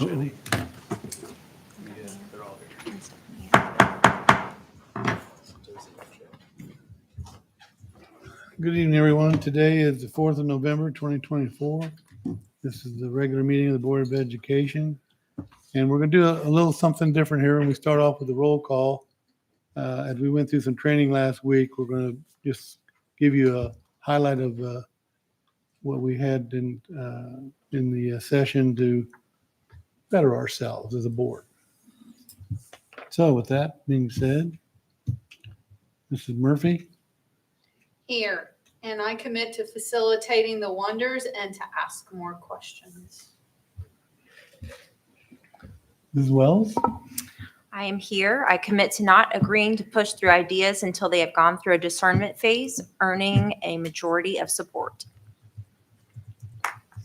Whitney. They're all here. Good evening, everyone. Today is the 4th of November, 2024. This is the regular meeting of the Board of Education. And we're going to do a little something different here. And we start off with the roll call. As we went through some training last week, we're going to just give you a highlight of what we had in the session to better ourselves as a board. So with that being said, Mrs. Murphy. Here, and I commit to facilitating the wonders and to ask more questions. Ms. Wells. I am here. I commit to not agreeing to push through ideas until they have gone through a discernment phase, earning a majority of support.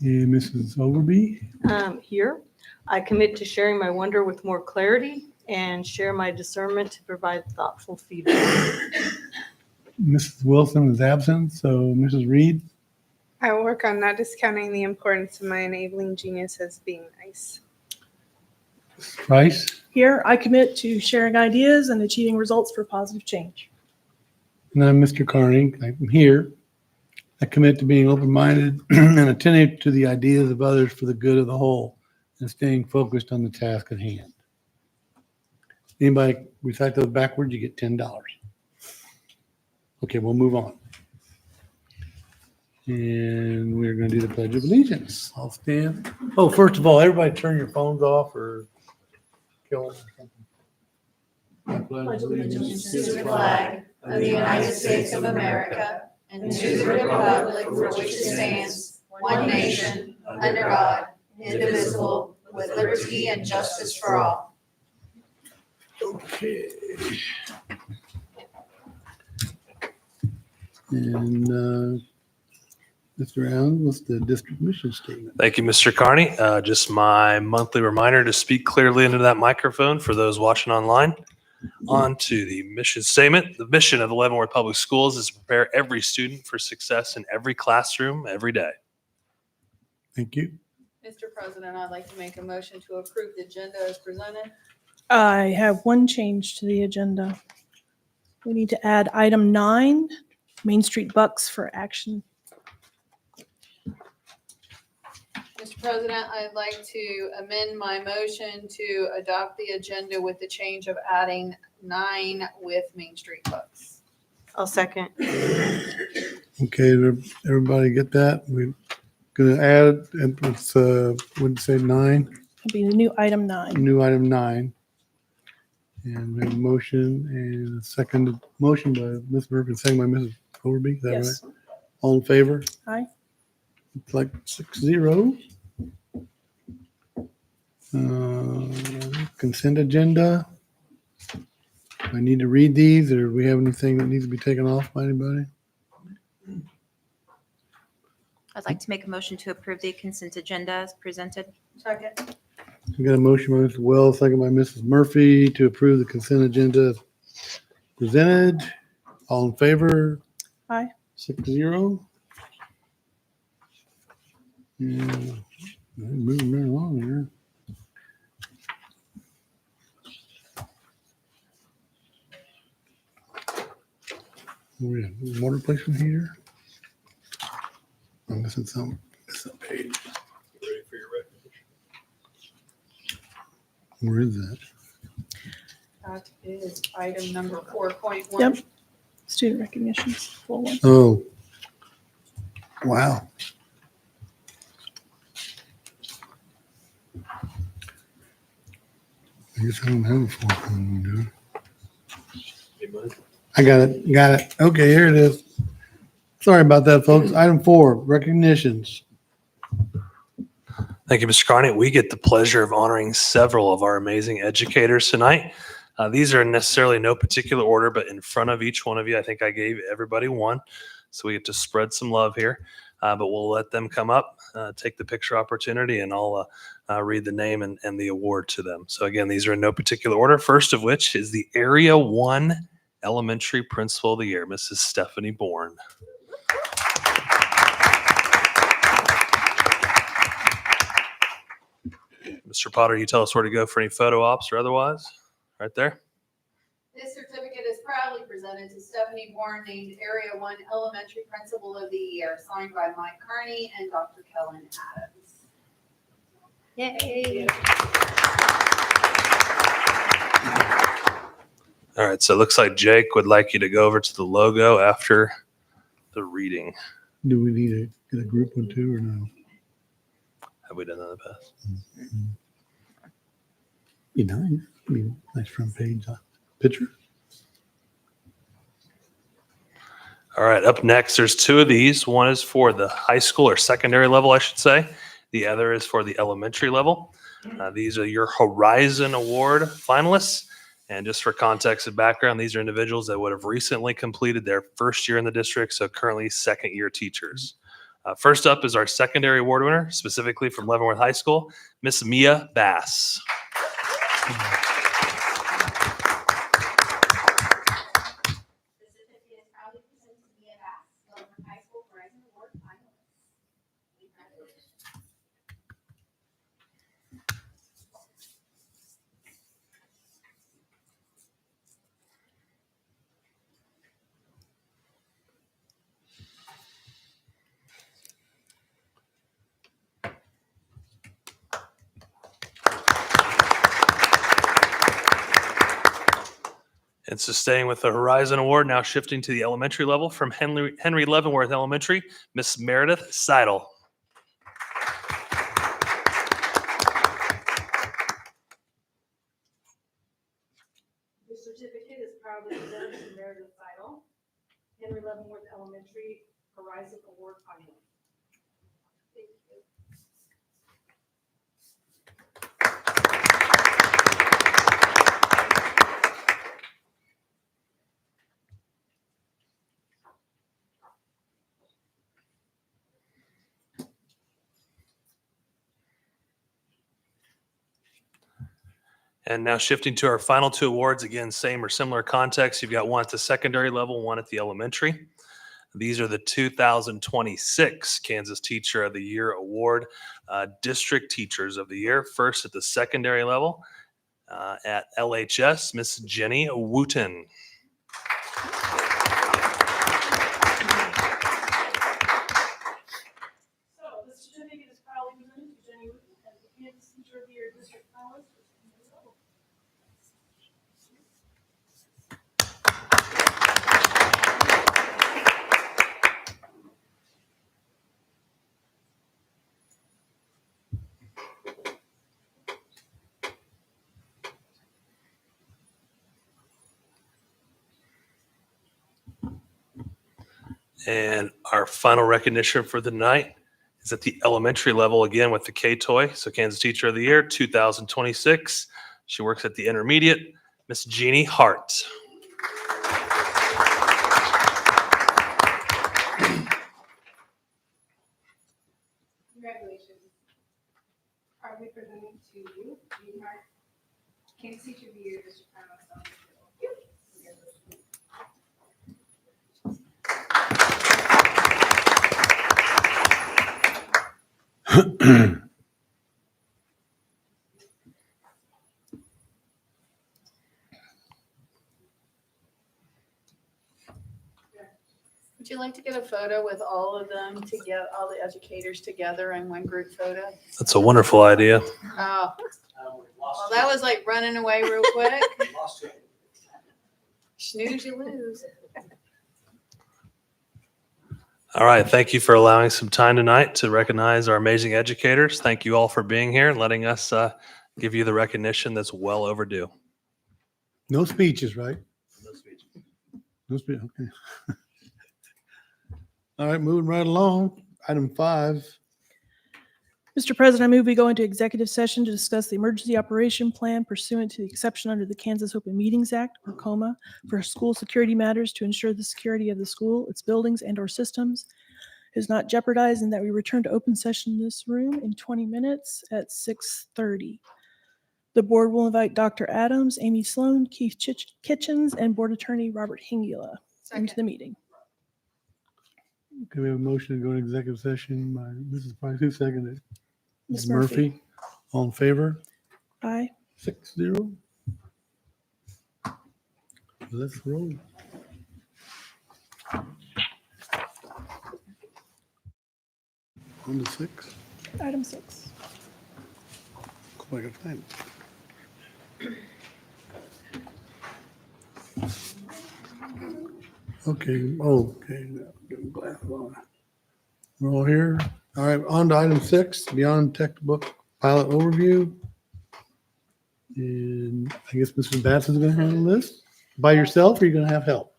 And Mrs. Overby. Here, I commit to sharing my wonder with more clarity and share my discernment to provide thoughtful feedback. Mrs. Wilson is absent, so Mrs. Reed. I will work on not discounting the importance of my enabling genius as being nice. Price. Here, I commit to sharing ideas and achieving results for positive change. And I'm Mr. Carney. I'm here. I commit to being open-minded and attentive to the ideas of others for the good of the whole and staying focused on the task at hand. Anybody recite those backwards, you get $10. Okay, we'll move on. And we're going to do the Pledge of Allegiance. I'll stand. Oh, first of all, everybody turn your phones off or kill them or something. I pledge allegiance To the flag of the United States of America and to the republic for which it stands, one nation, under God, indivisible, with liberty and justice for all. Okay. And Mr. Allen, what's the district mission statement? Thank you, Mr. Carney. Just my monthly reminder to speak clearly into that microphone for those watching online. On to the mission statement. The mission of the Leavenworth Public Schools is to prepare every student for success in every classroom every day. Thank you. Mr. President, I'd like to make a motion to approve the agenda as presented. I have one change to the agenda. We need to add item 9, Main Street Bucks for action. Mr. President, I'd like to amend my motion to adopt the agenda with the change of adding 9 with Main Street Bucks. I'll second. Okay, everybody get that? We're gonna add, and it's, what'd you say, 9? It'll be the new item 9. New item 9. And we have a motion and a seconded motion by Ms. Murphy, second by Mrs. Overby. Is that Yes. right? All in favor? Aye. It's like 6-0. Consent agenda. Do I need to read these, or do we have anything that needs to be taken off by anybody? I'd like to make a motion to approve the consent agenda as presented. Second. We got a motion by Mr. Wells, second by Mrs. Murphy to approve the consent agenda as presented. All in favor? Aye. 6-0. Yeah, moving right along here. We have water placement heater. I'm missing some. This is a page. Ready for your recognition? Where is that? That is item number 4.1. Yep. Student recognitions, full one. Oh. Wow. I guess I don't have a 4.1, do I? I got it. Okay, here it is. Sorry about that, folks. Item 4, recognitions. Thank you, Mr. Carney. We get the pleasure of honoring several of our amazing educators tonight. These are necessarily no particular order, but in front of each one of you, I think I gave everybody one. So we get to spread some love here. But we'll let them come up, take the picture opportunity, and I'll read the name and the award to them. So again, these are in no particular order. First of which is the Area 1 Elementary Principal of the Year, Mrs. Stephanie Bourne. Mr. Mr. Potter, you tell us where to go for any photo ops or otherwise? Right there. This certificate is proudly presented to Stephanie Bourne, named Area 1 Elementary Principal of the Year, signed by Mike Carney and Dr. Kellen Adams. Yay. All right, so it looks like Jake would like you to go over to the logo after the reading. Do we need to get a group one too or no? Have we done that in the past? Be nice. Be nice front page picture. All right, up next, there's two of these. One is for the high school or secondary level, I should say. The other is for the elementary level. These are your Horizon Award finalists. And just for context and background, these are individuals that would have recently completed their first year in the district, so currently second year teachers. First up is our secondary award winner, specifically from Leavenworth High School, Miss Mia Bass. And so staying with the Horizon Award, now shifting to the elementary level from Henry Leavenworth Elementary, Miss Meredith Seidel. This certificate is proudly presented to Meredith Seidel, Henry Leavenworth Elementary Horizon Award finalist. And now shifting to our final two awards, again, same or similar context. You've got one at the secondary level, one at the elementary. These are the 2026 Kansas Teacher of the Year Award, District Teachers of the Year. First at the secondary level at LHS, Miss Jenny Wooten. So this certificate is proudly presented to Jenny Wooten as the Kansas Teacher of the Year District Finalist for secondary level. And our final recognition for the night is at the elementary level, again with the K-Toy. So Kansas Teacher of the Year 2026. She works at the intermediate, Miss Jeannie Hart. Congratulations. Proudly presenting to you, Jean Hart, Kansas Teacher of the Year, District Finalist on the field. Would you like to get a photo with all of them to get all the educators together in one group photo? That's a wonderful idea. Oh, well, that was like running away real quick. Snooze, you lose. All right. Thank you for allowing some time tonight to recognize our amazing educators. Thank you all for being here and letting us give you the recognition that's well overdue. No speeches, right? No speech. Okay. All right, moving right along. Item 5. Mr. President, I move we go into executive session to discuss the emergency operation plan pursuant to the exception under the Kansas Open Meetings Act, or KOMA, for school security matters to ensure the security of the school, its buildings, and/or systems is not jeopardized, and that we return to open session in this room in 20 minutes at 6:30. The board will invite Dr. Adams, Amy Sloan, Keith Kitchens, and Board Attorney Robert Hingula into the meeting. Can we have a motion to go into executive session by Mrs. Price? Who seconded it? Ms. Murphy. All in favor? Aye. 6-0. Let's roll. On to 6. Item 6. Go back in time. Okay, okay. Now get my glasses on. We're all here. All right, on to item 6, beyond textbook pilot overview. And I guess Mrs. Bass is gonna handle this by yourself, or are you gonna have help?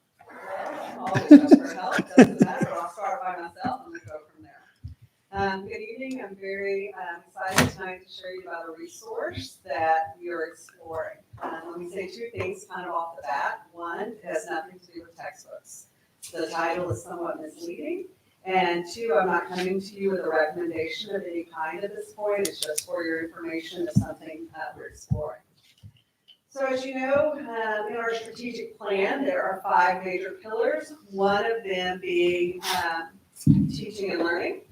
Always ask for help, doesn't matter, I'll start by myself and we'll go from there. Good evening, I'm very excited tonight to show you about a resource that we are exploring. Let me say 2 things kind of off the bat. One, it has nothing to do with textbooks. The title is somewhat misleading. And 2, I'm not coming to you with a recommendation of any kind at this point, it's just for your information of something we're exploring. So as you know, in our strategic plan, there are 5 major pillars, one of them being teaching and learning.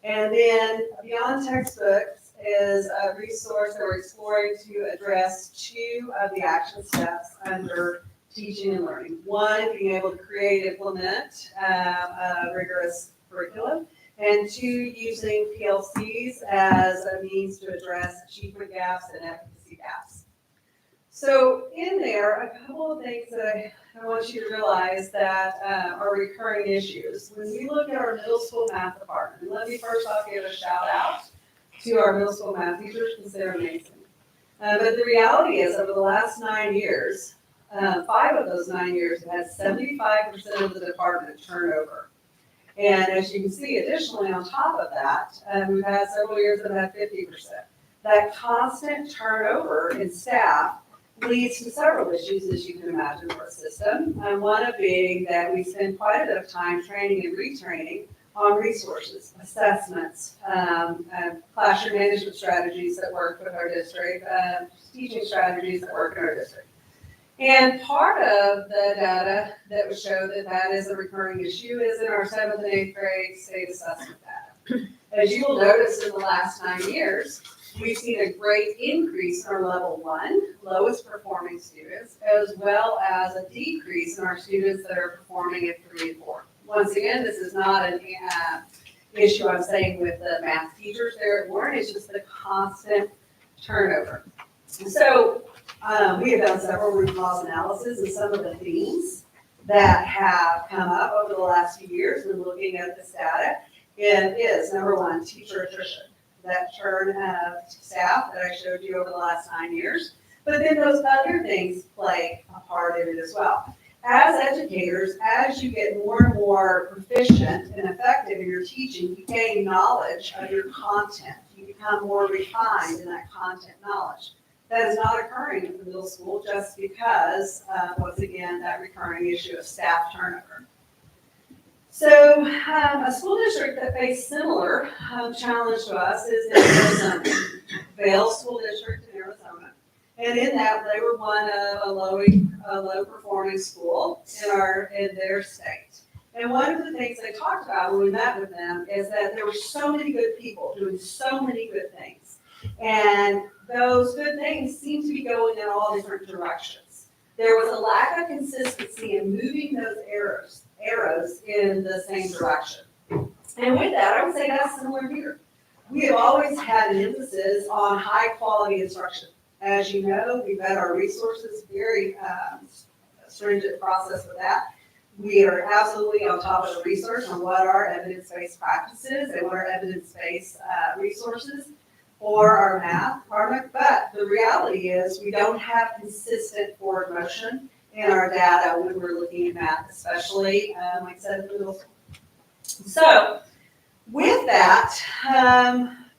And then beyond textbooks is a resource that we're exploring to address 2 of the action steps under teaching and learning. One, being able to create, implement a rigorous curriculum. And 2, using PLCs as a means to address achievement gaps and efficacy gaps. So in there, a couple of things that I want you to realize that are recurring issues. When we look at our middle school math department, let me first off give a shout out to our middle school math teachers because they're amazing. But the reality is over the last 9 years, 5 of those 9 years have had 75% of the department turnover. And as you can see, additionally on top of that, we've had several years that have 50%. That constant turnover in staff leads to several issues, as you can imagine, for a system. One of being that we spend quite a bit of time training and retraining on resources, assessments, classroom management strategies that work with our district, teaching strategies that work in our district. And part of the data that would show that that is a recurring issue is in our 7th and 8th grade state assessment data. As you will notice in the last 9 years, we've seen a great increase in our level 1, lowest performing students, as well as a decrease in our students that are performing at 3 and 4. Once again, this is not an issue I'm saying with the math teachers there at Warren, it's just the constant turnover. So we have done several root cause analysis and some of the themes that have come up over the last few years when looking at this data. It is, number 1, teacher attrition. That churn of staff that I showed you over the last 9 years. But then those other things play a part in it as well. As educators, as you get more and more proficient and effective in your teaching, you gain knowledge of your content. You become more refined in that content knowledge. That is not occurring at the middle school just because, once again, that recurring issue of staff turnover. So a school district that faced similar challenge to us is in Arizona, Vail School District in Arizona. And in that, they were one of a low performing school in their state. And one of the things they talked about when we met with them is that there were so many good people doing so many good things. And those good things seem to be going in all different directions. There was a lack of consistency in moving those arrows in the same direction. And with that, I would say that's similar here. We have always had an emphasis on high quality instruction. As you know, we've had our resources, very stringent process with that. We are absolutely on top of the research on what are evidence-based practices and what are evidence-based resources for our math department. But the reality is we don't have consistent forward motion in our data when we're looking at math, especially, like I said, in the middle school. So with that,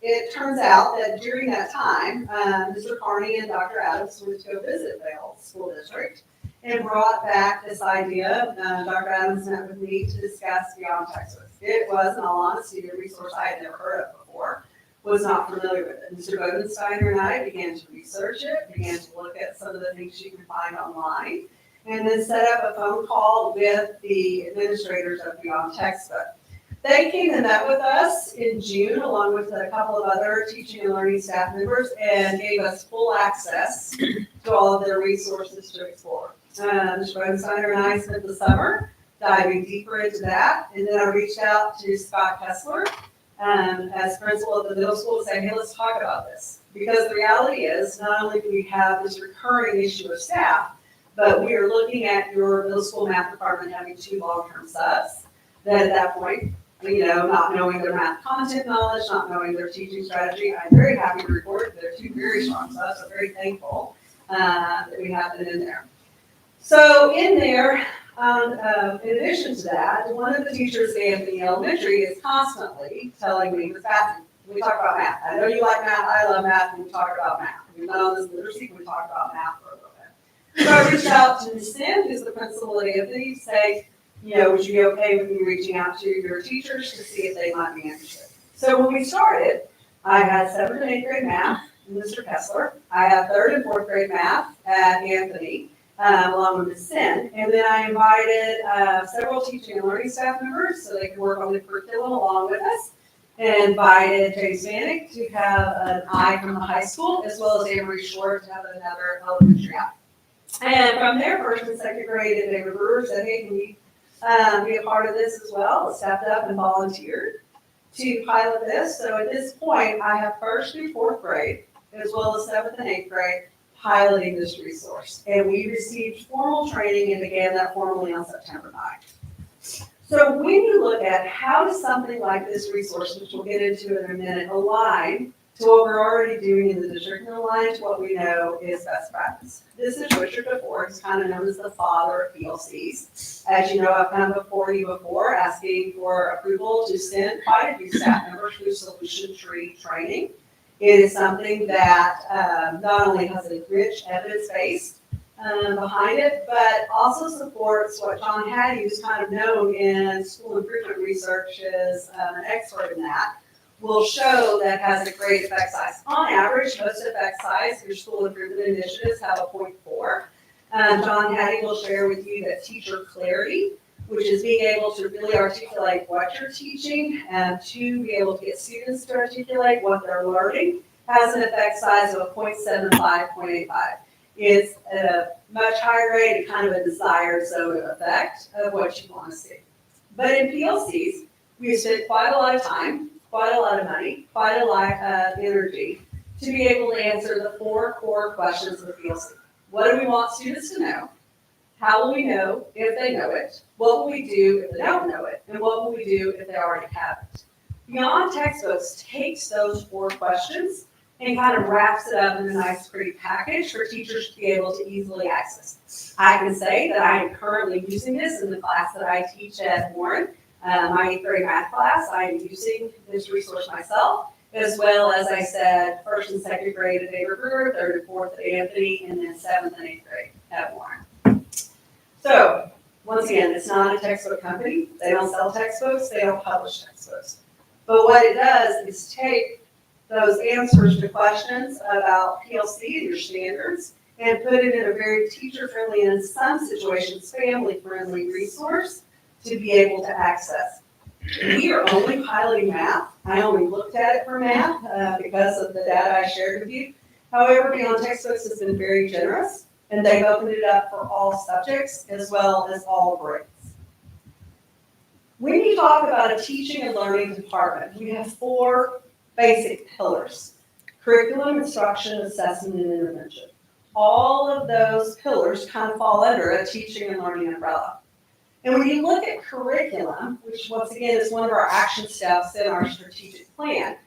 it turns out that during that time, Mr. Carney and Dr. Adams went to go visit Vail School District and brought back this idea. Dr. Adams met with me to discuss beyond textbooks. It was, in all honesty, a resource I had never heard of before, was not familiar with it. Mr. Bodensteiner and I began to research it, began to look at some of the things you can find online, and then set up a phone call with the administrators of Beyond Textbook. They came and met with us in June along with a couple of other teaching and learning staff members and gave us full access to all of their resources to explore. Mr. Rodensteiner and I spent the summer diving deeper into that, and then I reached out to Scott Kessler as principal of the middle school to say, hey, let's talk about this. Because the reality is, not only do we have this recurring issue of staff, but we are looking at your middle school math department having 2 long-term subs that at that point, not knowing their math content knowledge, not knowing their teaching strategy. I'm very happy to report they're 2 very strong subs. I'm very thankful that we have them in there. So in there, in addition to that, one of the teachers in the elementary is constantly telling me, Ms. Patsy, we talk about math. I know you like math, I love math, and we talk about math. We've been on this literacy, we talk about math for a little bit. So I reached out to Ms. Sim, who's the principal at Anthony, to say, would you be okay with me reaching out to your teachers to see if they might be interested? So when we started, I had 7th and 8th grade math with Mr. Kessler. I had 3rd and 4th grade math at Anthony, along with Ms. Sin. And then I invited several teaching and learning staff members so they could work on the curriculum along with us. And invited James Vanek to have an eye from the high school, as well as Amory Shore to have another elementary eye. And from there, 1st and 2nd grade, and David Brewer said, hey, can we be a part of this as well? Stepped up and volunteered to pilot this. So at this point, I have 1st through 4th grade, as well as 7th and 8th grade, piloting this resource. And we received formal training and began that formally on September 9th. So when you look at how does something like this resource, which we'll get into in a minute, align to what we're already doing in the district and align to what we know is best practice. This is Richard DeFore. He's kind of known as the father of PLCs. As you know, I've come before you before asking for approval to send quite a few staff members through solution tree training. It is something that not only has a rich evidence base behind it, but also supports what John Hattie, who's kind of known in school improvement research, is an expert in that, will show that has a great effect size. On average, most effect size, your school improvement initiatives have a 0.4. John Hattie will share with you that teacher clarity, which is being able to really articulate what you're teaching and to be able to get students to articulate what they're learning, has an effect size of a 0.75, 0.85. It's a much higher rate and kind of a desired zone of effect of what you want to see. But in PLCs, we spent quite a lot of time, quite a lot of money, quite a lot of energy to be able to answer the 4 core questions of the PLC. What do we want students to know? How will we know if they know it? What will we do if they don't know it? And what will we do if they already have it? Beyond Textbooks takes those 4 questions and kind of wraps it up in a nice, pretty package for teachers to be able to easily access. I can say that I am currently using this in the class that I teach at Warren, my 8th grade math class. I am using this resource myself, as well as I said, 1st and 2nd grade at David Brewer, 3rd and 4th at Anthony, and then 7th and 8th grade at Warren. So, once again, it's not a textbook company. They don't sell textbooks. They don't publish textbooks. But what it does is take those answers to questions about PLC and your standards and put it in a very teacher-friendly and in some situations family-friendly resource to be able to access. We are only piloting math. I only looked at it for math because of the data I shared with you. However, Beyond Textbooks has been very generous, and they've opened it up for all subjects as well as all grades. When you talk about a teaching and learning department, we have 4 basic pillars: curriculum, instruction, assessment, and intervention. All of those pillars kind of fall under a teaching and learning umbrella. And when you look at curriculum, which once again is one of our action steps in our strategic plan,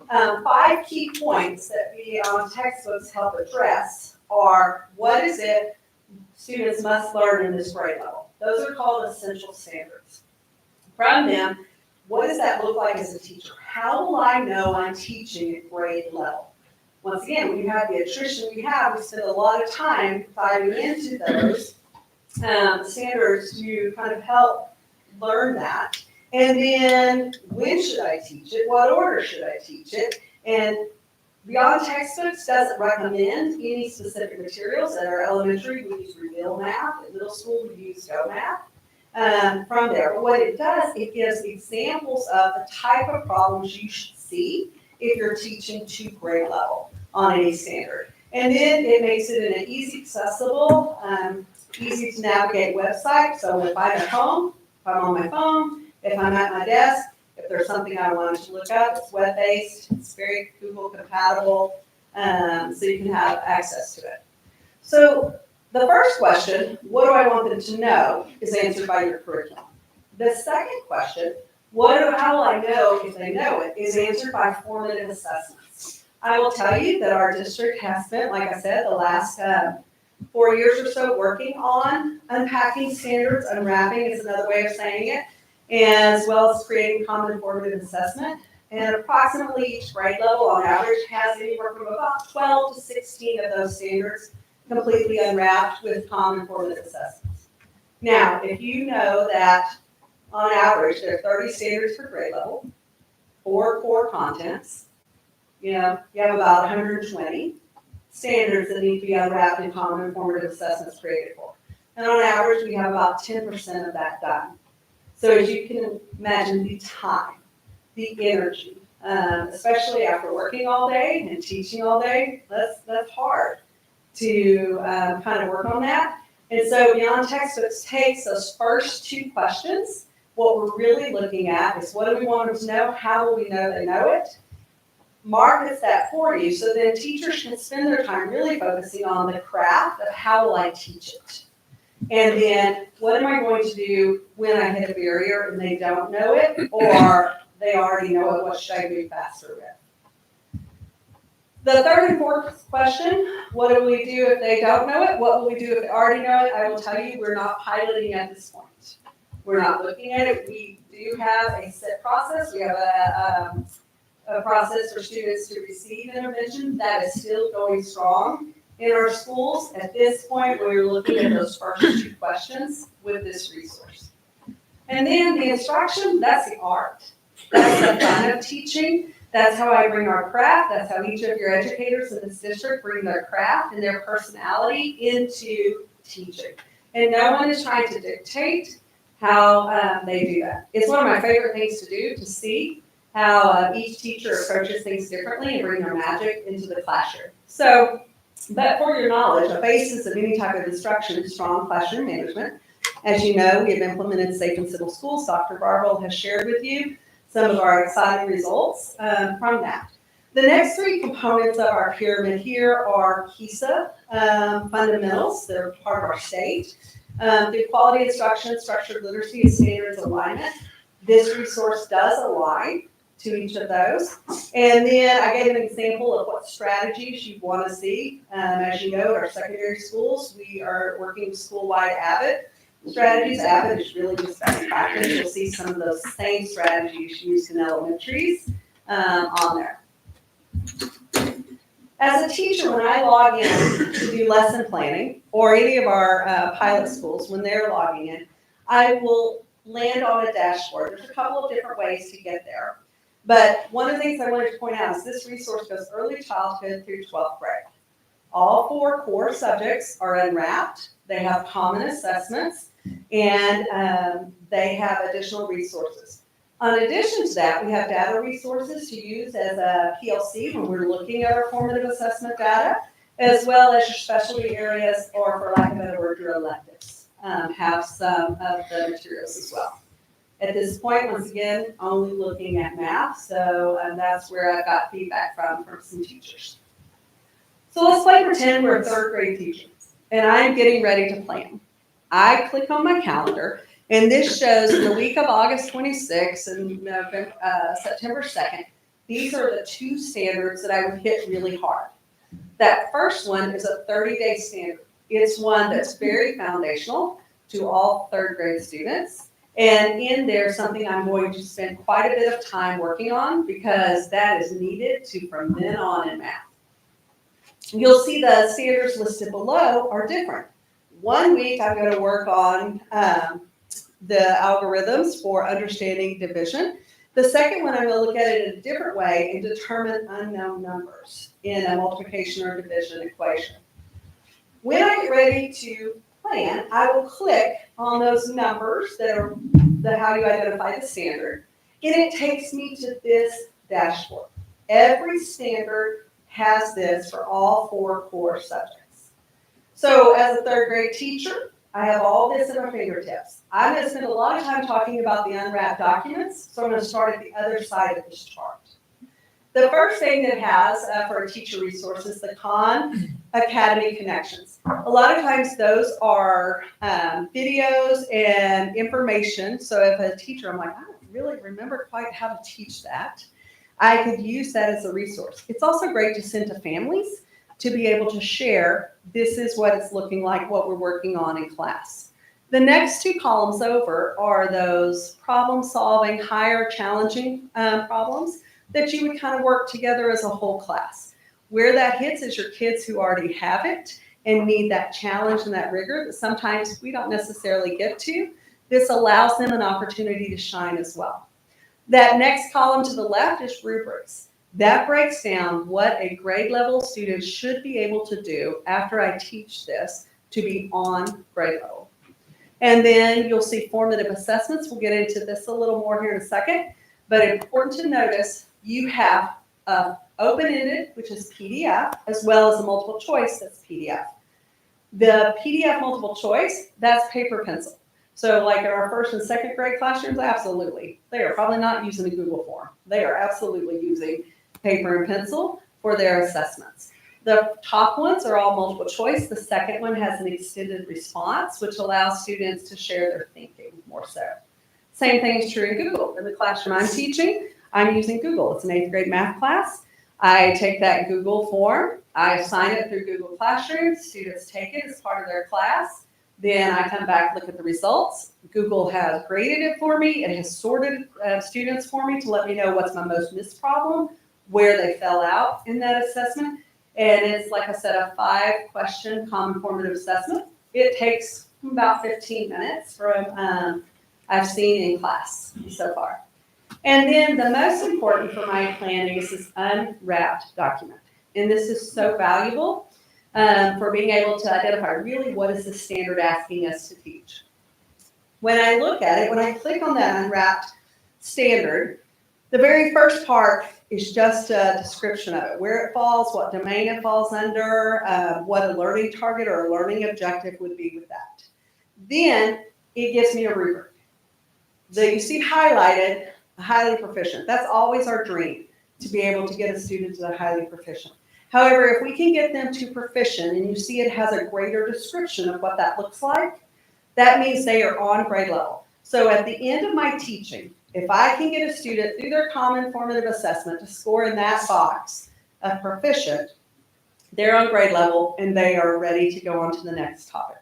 5 key points that Beyond Textbooks help address are: what is it students must learn in this grade level? Those are called essential standards. From them, what does that look like as a teacher? How will I know I'm teaching at grade level? Once again, when you have the attrition we have, we spend a lot of time diving into those standards to kind of help learn that. And then, when should I teach it? What order should I teach it? And Beyond Textbooks doesn't recommend any specific materials. At our elementary, we use Reveal Math. At middle school, we use Go Math. from there. But what it does, it gives examples of the type of problems you should see if you're teaching to grade level on any standard. And then it makes it an easy, accessible, easy to navigate website. So if I'm at home, if I'm on my phone, if I'm at my desk, if there's something I wanted to look up, it's web-based, it's very Google compatible, so you can have access to it. So the first question, what do I want them to know, is answered by your curriculum. The second question, how will I know if they know it, is answered by formative assessments. I will tell you that our district has spent, like I said, the last 4 years or so working on unpacking standards, unwrapping is another way of saying it, as well as creating common formative assessment. And approximately each grade level on average has anywhere from about 12 to 16 of those standards completely unwrapped with common formative assessments. Now, if you know that on average there are 30 standards per grade level, 4 core contents, you have about 120 standards that need to be unwrapped and common formative assessments created for. And on average, we have about 10% of that done. So as you can imagine, the time, the energy, especially after working all day and teaching all day, that's hard to kind of work on that. And so Beyond Textbooks takes those first 2 questions. What we're really looking at is what do we want them to know? How will we know they know it? Markets that for you, so then teachers can spend their time really focusing on the craft of how will I teach it. And then what am I going to do when I hit a barrier and they don't know it, or they already know it, what should I do faster with? The third and fourth question, what do we do if they don't know it? What will we do if they already know it? I will tell you, we're not piloting at this point. We're not looking at it. We do have a set process. We have a process for students to receive intervention that is still going strong in our schools. At this point, we're looking at those first 2 questions with this resource. And then the instruction, that's the art. That's the fun of teaching. That's how I bring our craft. That's how each of your educators in this district bring their craft and their personality into teaching. And no one is trying to dictate how they do that. It's one of my favorite things to do, to see how each teacher approaches things differently and bring their magic into the classroom. So, but for your knowledge, a basis of any type of instruction is strong classroom management. As you know, we have implemented Safe and Civil Schools. Dr. Barwell has shared with you some of our exciting results from that. The next 3 components of our pyramid here are KISA fundamentals. They're part of our state. Through quality instruction, structured literacy, and standards alignment. This resource does align to each of those. And then I gave an example of what strategies you want to see. As you know, at our secondary schools, we are working with school-wide AVID strategies. AVID is really just best practice. You'll see some of those same strategies used in elementaries on there. As a teacher, when I log in to do lesson planning, or any of our pilot schools, when they're logging in, I will land on a dashboard. There's a couple of different ways to get there. But one of the things I wanted to point out is this resource goes early childhood through 12th grade. All 4 core subjects are unwrapped. They have common assessments, and they have additional resources. In addition to that, we have data resources to use as a PLC when we're looking at our formative assessment data, as well as your specialty areas, or for lack of a better word, your electives have some of the materials as well. At this point, once again, only looking at math, so that's where I got feedback from some teachers. So let's play pretend we're a 3rd grade teacher, and I'm getting ready to plan. I click on my calendar, and this shows the week of August 26th and September 2nd. These are the 2 standards that I would hit really hard. That first one is a 30-day standard. It's one that's very foundational to all 3rd grade students. And in there, something I'm going to spend quite a bit of time working on, because that is needed to from then on in math. You'll see the standards listed below are different. One week I'm going to work on the algorithms for understanding division. The second one I'm going to look at it in a different way and determine unknown numbers in a multiplication or division equation. When I get ready to plan, I will click on those numbers that are how you identify the standard, and it takes me to this dashboard. Every standard has this for all 4 core subjects. So as a 3rd grade teacher, I have all this at my fingertips. I'm going to spend a lot of time talking about the unwrapped documents, so I'm going to start at the other side of this chart. The first thing that it has for a teacher resource is the Khan Academy Connections. A lot of times those are videos and information. So if a teacher, I'm like, I don't really remember quite how to teach that, I could use that as a resource. It's also great to send to families to be able to share, this is what it's looking like, what we're working on in class. The next 2 columns over are those problem-solving, higher challenging problems that you would kind of work together as a whole class. Where that hits is your kids who already have it and need that challenge and that rigor that sometimes we don't necessarily get to. This allows them an opportunity to shine as well. That next column to the left is rubrics. That breaks down what a grade level student should be able to do after I teach this to be on grade level. And then you'll see formative assessments. We'll get into this a little more here in a second, but important to notice you have open-ended, which is PDF, as well as a multiple choice that's PDF. The PDF multiple choice, that's paper pencil. So like in our 1st and 2nd grade classrooms, absolutely. They are probably not using a Google form. They are absolutely using paper and pencil for their assessments. The top ones are all multiple choice. The second one has an extended response, which allows students to share their thinking more so. Same thing is true in Google. In the classroom I'm teaching, I'm using Google. It's an 8th grade math class. I take that Google form, I assign it through Google Classroom, students take it as part of their class, then I come back, look at the results. Google has graded it for me, it has sorted students for me to let me know what's my most missed problem, where they fell out in that assessment, and it's, like I said, a 5-question common formative assessment. It takes about 15 minutes from I've seen in class so far. And then the most important for my planning is this unwrapped document. And this is so valuable for being able to identify really what is the standard asking us to teach. When I look at it, when I click on that unwrapped standard, the very first part is just a description of it, where it falls, what domain it falls under, what a learning target or a learning objective would be with that. Then it gives me a rubric. You see highlighted, highly proficient. That's always our dream, to be able to get a student to the highly proficient. However, if we can get them to proficient, and you see it has a greater description of what that looks like, that means they are on grade level. So at the end of my teaching, if I can get a student through their common formative assessment to score in that box of proficient, they're on grade level and they are ready to go on to the next topic.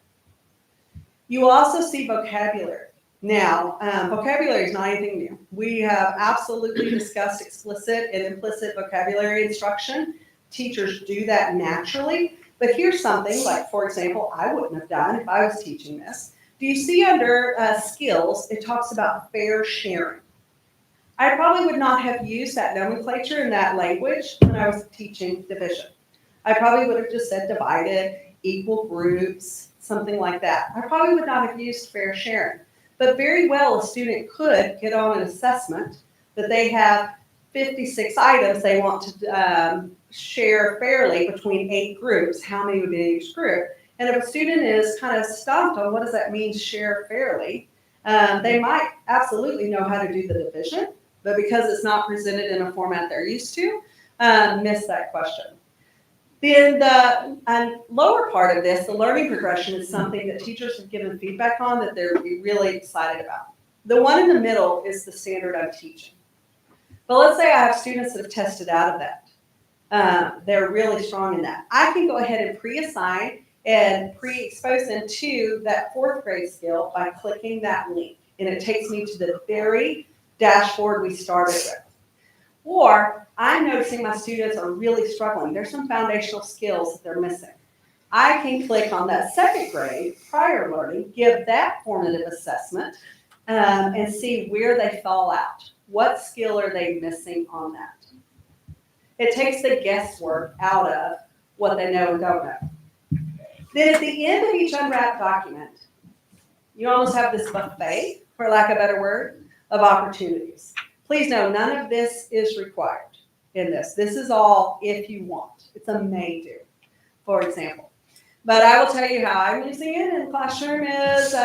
You will also see vocabulary. Now, vocabulary is not anything new. We have absolutely discussed explicit and implicit vocabulary instruction. Teachers do that naturally, but here's something like, for example, I wouldn't have done if I was teaching this. Do you see under skills, it talks about fair sharing? I probably would not have used that nomenclature in that language when I was teaching division. I probably would have just said divided, equal groups, something like that. I probably would not have used fair sharing. But very well, a student could get on an assessment that they have 56 items they want to share fairly between 8 groups. How many would be in each group? And if a student is kind of stumped on what does that mean, share fairly, they might absolutely know how to do the division, but because it's not presented in a format they're used to, miss that question. Then the lower part of this, the learning progression, is something that teachers have given feedback on that they're really excited about. The one in the middle is the standard I'm teaching. But let's say I have students that have tested out of that. They're really strong in that. I can go ahead and pre-assign and pre-expose them to that 4th grade skill by clicking that link. And it takes me to the very dashboard we started with. Or I'm noticing my students are really struggling. There's some foundational skills that they're missing. I can click on that 2nd grade prior learning, give that formative assessment, and see where they fall out. What skill are they missing on that? It takes the guesswork out of what they know and don't know. Then at the end of each unwrapped document, you almost have this buffet, for lack of a better word, of opportunities. Please know, none of this is required in this. This is all if you want. It's a may do, for example. But I will tell you how I'm using it in the classroom is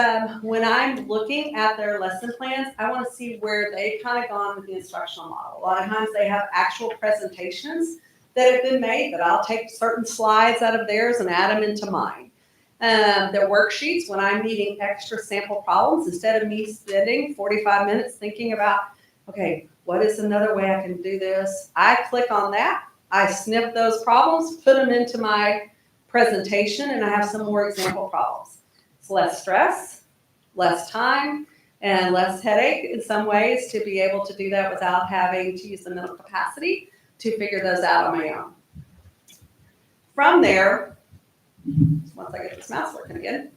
when I'm looking at their lesson plans, I want to see where they've kind of gone with the instructional model. A lot of times they have actual presentations that have been made that I'll take certain slides out of theirs and add them into mine. Their worksheets, when I'm needing extra sample problems, instead of me spending 45 minutes thinking about, okay, what is another way I can do this? I click on that, I snip those problems, put them into my presentation, and I have some more example problems. It's less stress, less time, and less headache in some ways to be able to do that without having to use the mental capacity to figure those out on my own. From there, once I get this mouse working again,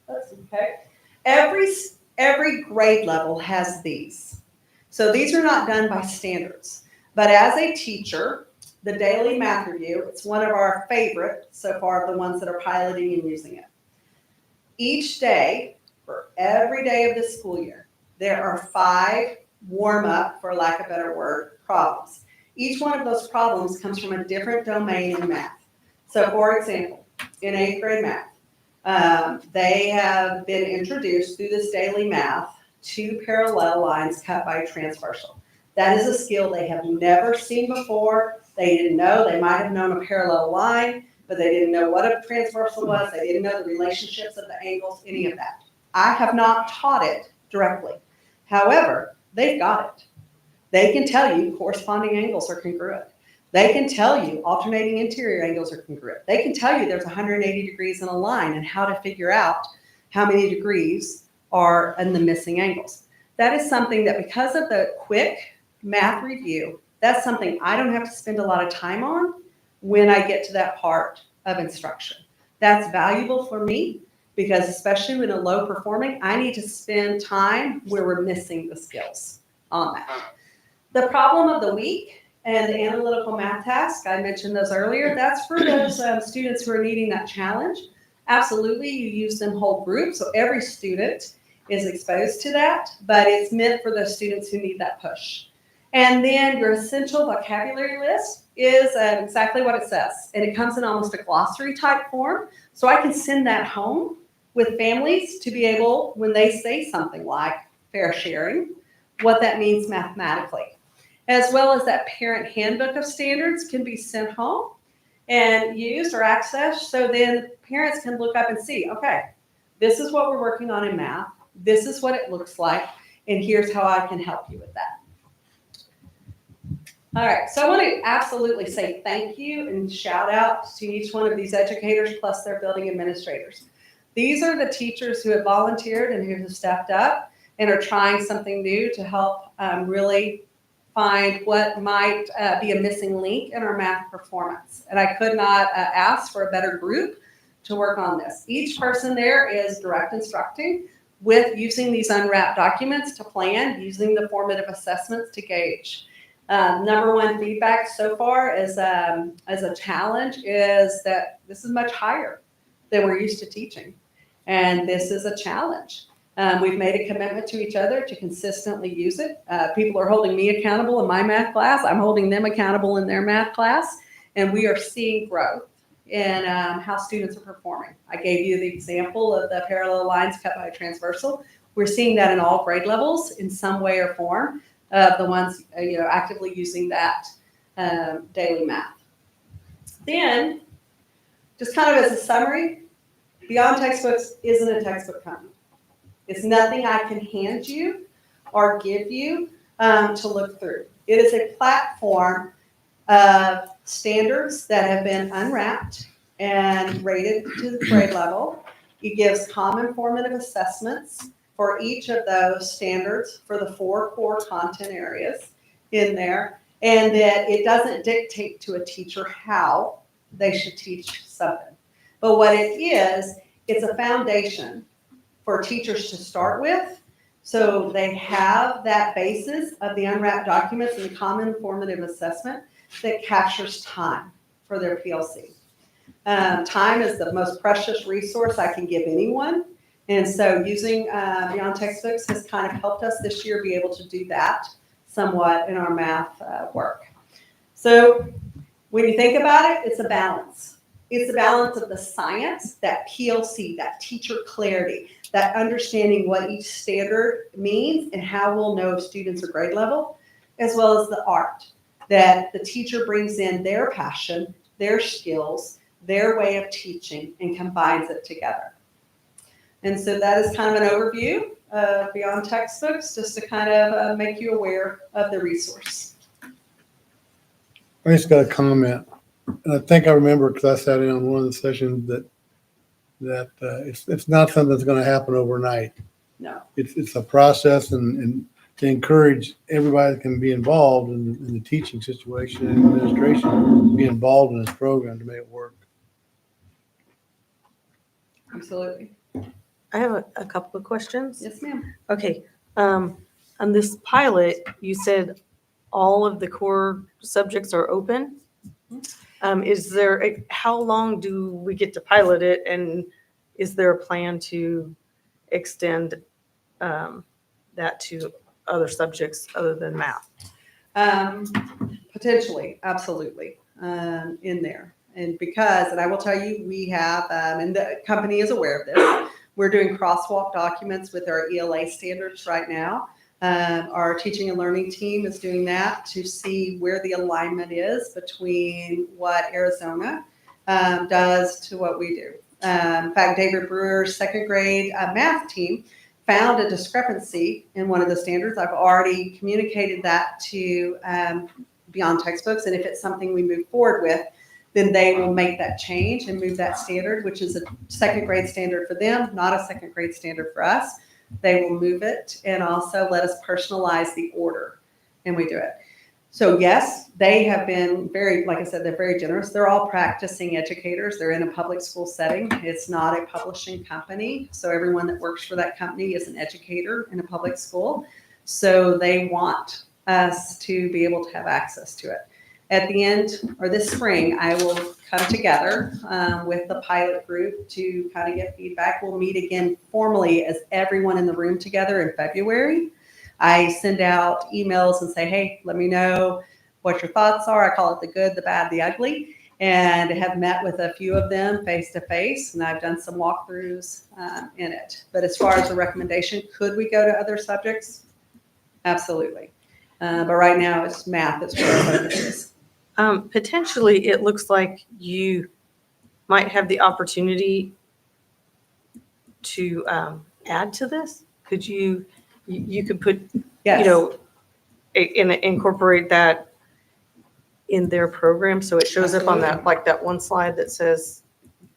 that's okay. Every grade level has these. So these are not done by standards, but as a teacher, the daily math review, it's one of our favorite so far of the ones that are piloting and using it. Each day, for every day of this school year, there are 5 warm-up, for lack of a better word, problems. Each one of those problems comes from a different domain in math. So for example, in 8th grade math, they have been introduced through this daily math to parallel lines cut by transversal. That is a skill they have never seen before. They didn't know. They might have known a parallel line, but they didn't know what a transversal was. They didn't know the relationships of the angles, any of that. I have not taught it directly. However, they've got it. They can tell you corresponding angles are congruent. They can tell you alternating interior angles are congruent. They can tell you there's 180 degrees in a line and how to figure out how many degrees are in the missing angles. That is something that, because of the quick math review, that's something I don't have to spend a lot of time on when I get to that part of instruction. That's valuable for me because, especially when a low performing, I need to spend time where we're missing the skills on that. The problem of the week and the analytical math task, I mentioned those earlier, that's for those students who are needing that challenge. Absolutely, you use them whole group, so every student is exposed to that, but it's meant for those students who need that push. And then your essential vocabulary list is exactly what it says. And it comes in almost a glossary type form. So I can send that home with families to be able, when they say something like fair sharing, what that means mathematically. As well as that parent handbook of standards can be sent home and used or accessed. So then parents can look up and see, okay, this is what we're working on in math. This is what it looks like. And here's how I can help you with that. All right, so I want to absolutely say thank you and shout out to each one of these educators plus their building administrators. These are the teachers who have volunteered and who have stepped up and are trying something new to help really find what might be a missing link in our math performance. And I could not ask for a better group to work on this. Each person there is direct instructing with using these unwrapped documents to plan, using the formative assessments to gauge. Number one feedback so far is, as a challenge is that this is much higher than we're used to teaching. And this is a challenge. We've made a commitment to each other to consistently use it. People are holding me accountable in my math class. I'm holding them accountable in their math class. And we are seeing growth in how students are performing. I gave you the example of the parallel lines cut by a transversal. We're seeing that in all grade levels in some way or form. The ones actively using that daily math. Then, just kind of as a summary, Beyond Textbooks isn't a textbook company. It's nothing I can hand you or give you to look through. It is a platform of standards that have been unwrapped and rated to the grade level. It gives common formative assessments for each of those standards for the 4 core content areas in there, and that it doesn't dictate to a teacher how they should teach something. But what it is, it's a foundation for teachers to start with, so they have that basis of the unwrapped documents and the common formative assessment that captures time for their PLC. Time is the most precious resource I can give anyone. And so using Beyond Textbooks has kind of helped us this year be able to do that somewhat in our math work. So when you think about it, it's a balance. It's a balance of the science, that PLC, that teacher clarity, that understanding what each standard means and how we'll know if students are grade level, as well as the art, that the teacher brings in their passion, their skills, their way of teaching, and combines it together. And so that is kind of an overview of Beyond Textbooks, just to kind of make you aware of the resource. I just got a comment, and I think I remember because I sat in on one of the sessions that it's not something that's going to happen overnight. No. It's a process, and to encourage everybody that can be involved in the teaching situation and administration, be involved in this program to make it work. Absolutely. I have a couple of questions. Yes, ma'am. Okay, on this pilot, you said all of the core subjects are open. Is there, how long do we get to pilot it, and is there a plan to extend that to other subjects other than math? Potentially, absolutely, in there. And because, and I will tell you, we have, and the company is aware of this, we're doing crosswalk documents with our ELA standards right now. Our teaching and learning team is doing that to see where the alignment is between what Arizona does to what we do. In fact, David Brewer's second grade math team found a discrepancy in one of the standards. I've already communicated that to Beyond Textbooks, and if it's something we move forward with, then they will make that change and move that standard, which is a second grade standard for them, not a second grade standard for us. They will move it and also let us personalize the order, and we do it. So yes, they have been very, like I said, they're very generous. They're all practicing educators. They're in a public school setting. It's not a publishing company. So everyone that works for that company is an educator in a public school. So they want us to be able to have access to it. At the end, or this spring, I will come together with the pilot group to kind of get feedback. We'll meet again formally as everyone in the room together in February. I send out emails and say, hey, let me know what your thoughts are. I call it the good, the bad, the ugly, and have met with a few of them face to face, and I've done some walkthroughs in it. But as far as a recommendation, could we go to other subjects? Absolutely. But right now, it's math is where our focus is. Potentially, it looks like you might have the opportunity to add to this. Could you could put, Yes. incorporate that in their program so it shows up on that, like that one slide that says.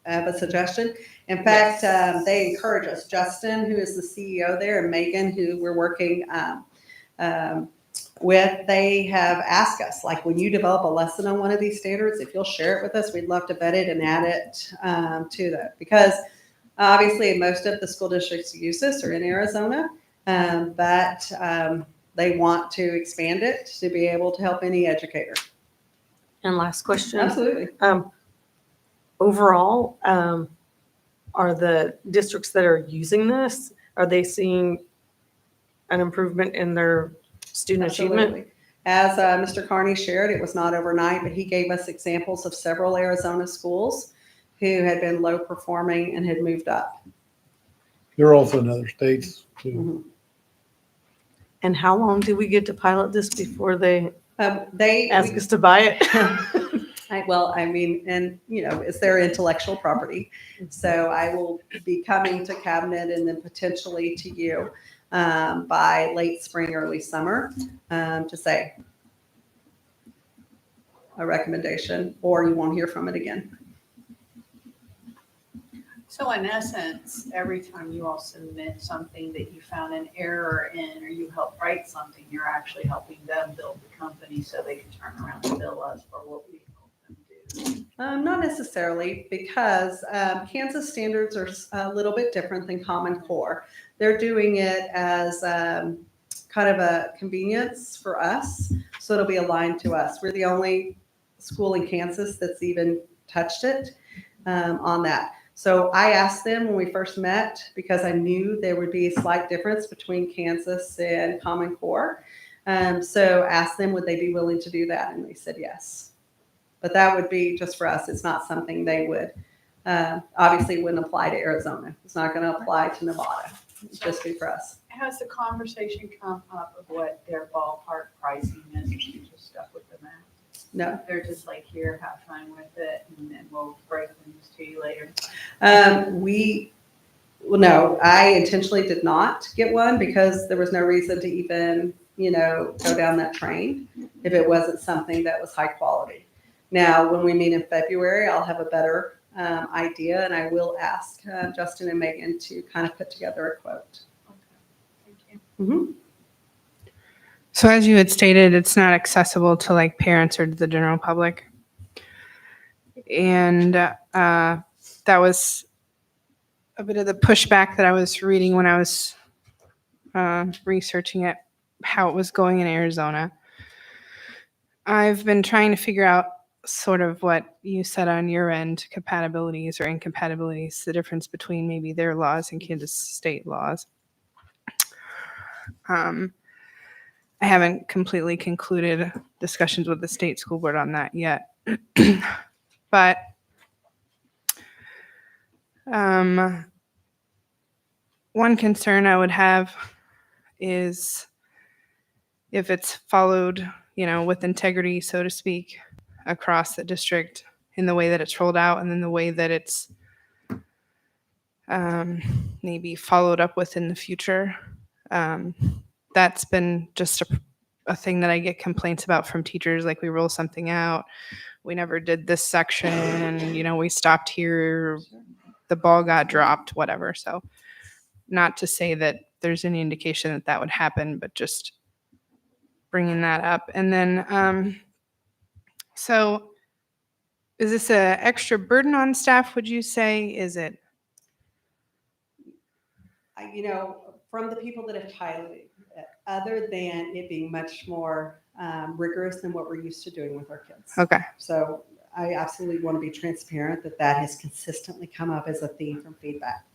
I have a suggestion. In fact, they encourage us. Justin, who is the CEO there, and Megan, who we're working with, they have asked us, like, when you develop a lesson on one of these standards, if you'll share it with us, we'd love to vet it and add it to that. Because obviously most of the school districts who use this are in Arizona, but they want to expand it to be able to help any educator. And last question. Absolutely. Overall, are the districts that are using this, are they seeing an improvement in their student achievement? Absolutely. As Mr. Carney shared, it was not overnight, but he gave us examples of several Arizona schools who had been low performing and had moved up. They're also in other states too. Mm-hmm. And how long do we get to pilot this before they They ask us to buy it? it's their intellectual property. So I will be coming to cabinet and then potentially to you by late spring, early summer to say a recommendation, or you won't hear from it again. So in essence, every time you all submit something that you found an error in, or you help write something, you're actually helping them build the company so they can turn around and bill us for what we help them do. Not necessarily, because Kansas standards are a little bit different than Common Core. They're doing it as kind of a convenience for us, so it'll be aligned to us. We're the only school in Kansas that's even touched it. on that. So I asked them when we first met, because I knew there would be a slight difference between Kansas and Common Core. So asked them, would they be willing to do that? And they said yes. But that would be just for us. It's not something they would, obviously wouldn't apply to Arizona. It's not going to apply to Nevada. It's just be for us. Has the conversation come up of what their ballpark pricing is if you just stuck with the math? No. They're just like, here, have fun with it, and then we'll break the news to you later. Well, no, I intentionally did not get one because there was no reason to even, go down that train if it wasn't something that was high quality. Now, when we meet in February, I'll have a better idea, and I will ask Justin and Megan to kind of put together a quote. Thank you. So as you had stated, it's not accessible to like parents or to the general public. And that was a bit of the pushback that I was reading when I was researching it, how it was going in Arizona. I've been trying to figure out sort of what you said on your end, compatibilities or incompatibilities, the difference between maybe their laws and Kansas state laws. I haven't completely concluded discussions with the state school board on that yet. But one concern I would have is if it's followed, with integrity, so to speak, across the district in the way that it's rolled out and then the way that it's maybe followed up with in the future. That's been just a thing that I get complaints about from teachers, like we roll something out, we never did this section, we stopped here, the ball got dropped, whatever. So not to say that there's any indication that that would happen, but just bringing that up. And then, so is this an extra burden on staff, would you say? Is it? From the people that have piloted, other than it being much more rigorous than what we're used to doing with our kids. Okay. So I absolutely want to be transparent that has consistently come up as a theme from feedback.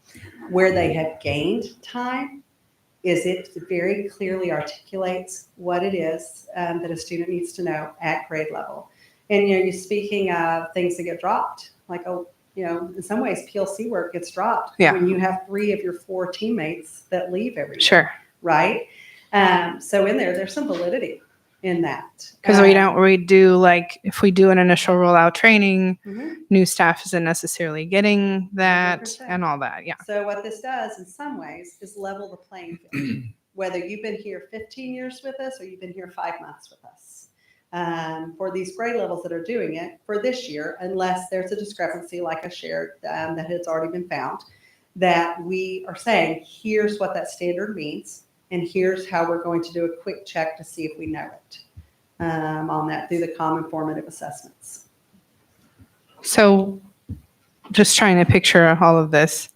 Where they have gained time is it very clearly articulates what it is that a student needs to know at grade level. And, you're speaking of things that get dropped, like, in some ways PLC work gets dropped when you have 3 of your 4 teammates that leave every year. Sure. Right? So in there's some validity in that. Because we do like, if we do an initial rollout training, new staff isn't necessarily getting that 100%. and all that. Yeah. So what this does in some ways is level the playing field, whether you've been here 15 years with us or you've been here 5 months with us. For these grade levels that are doing it for this year, unless there's a discrepancy like I shared that has already been found, that we are saying, here's what that standard means, and here's how we're going to do a quick check to see if we know it on that through the common formative assessments. So just trying to picture all of this.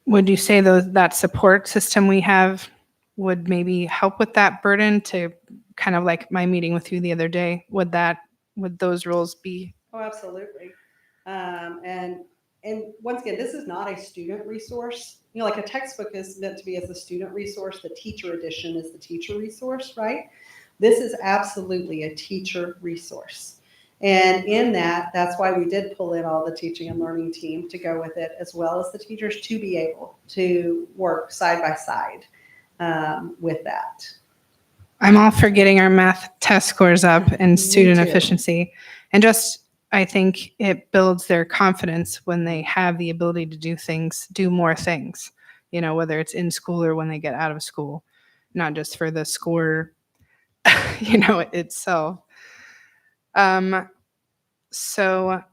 Would you say that support system we have would maybe help with that burden, to kind of like my meeting with you the other day? Would those roles be? Oh, absolutely. And once again, this is not a student resource. Like a textbook is meant to be as a student resource. The teacher edition is the teacher resource, right? This is absolutely a teacher resource. And in that's why we did pull in all the teaching and learning team to go with it, as well as the teachers to be able to work side by side with that. I'm all for getting our math test scores up and student too. efficiency. And just, I think it builds their confidence when they have the ability to do more things, whether it's in school or when they get out of school, not just for the score, itself. So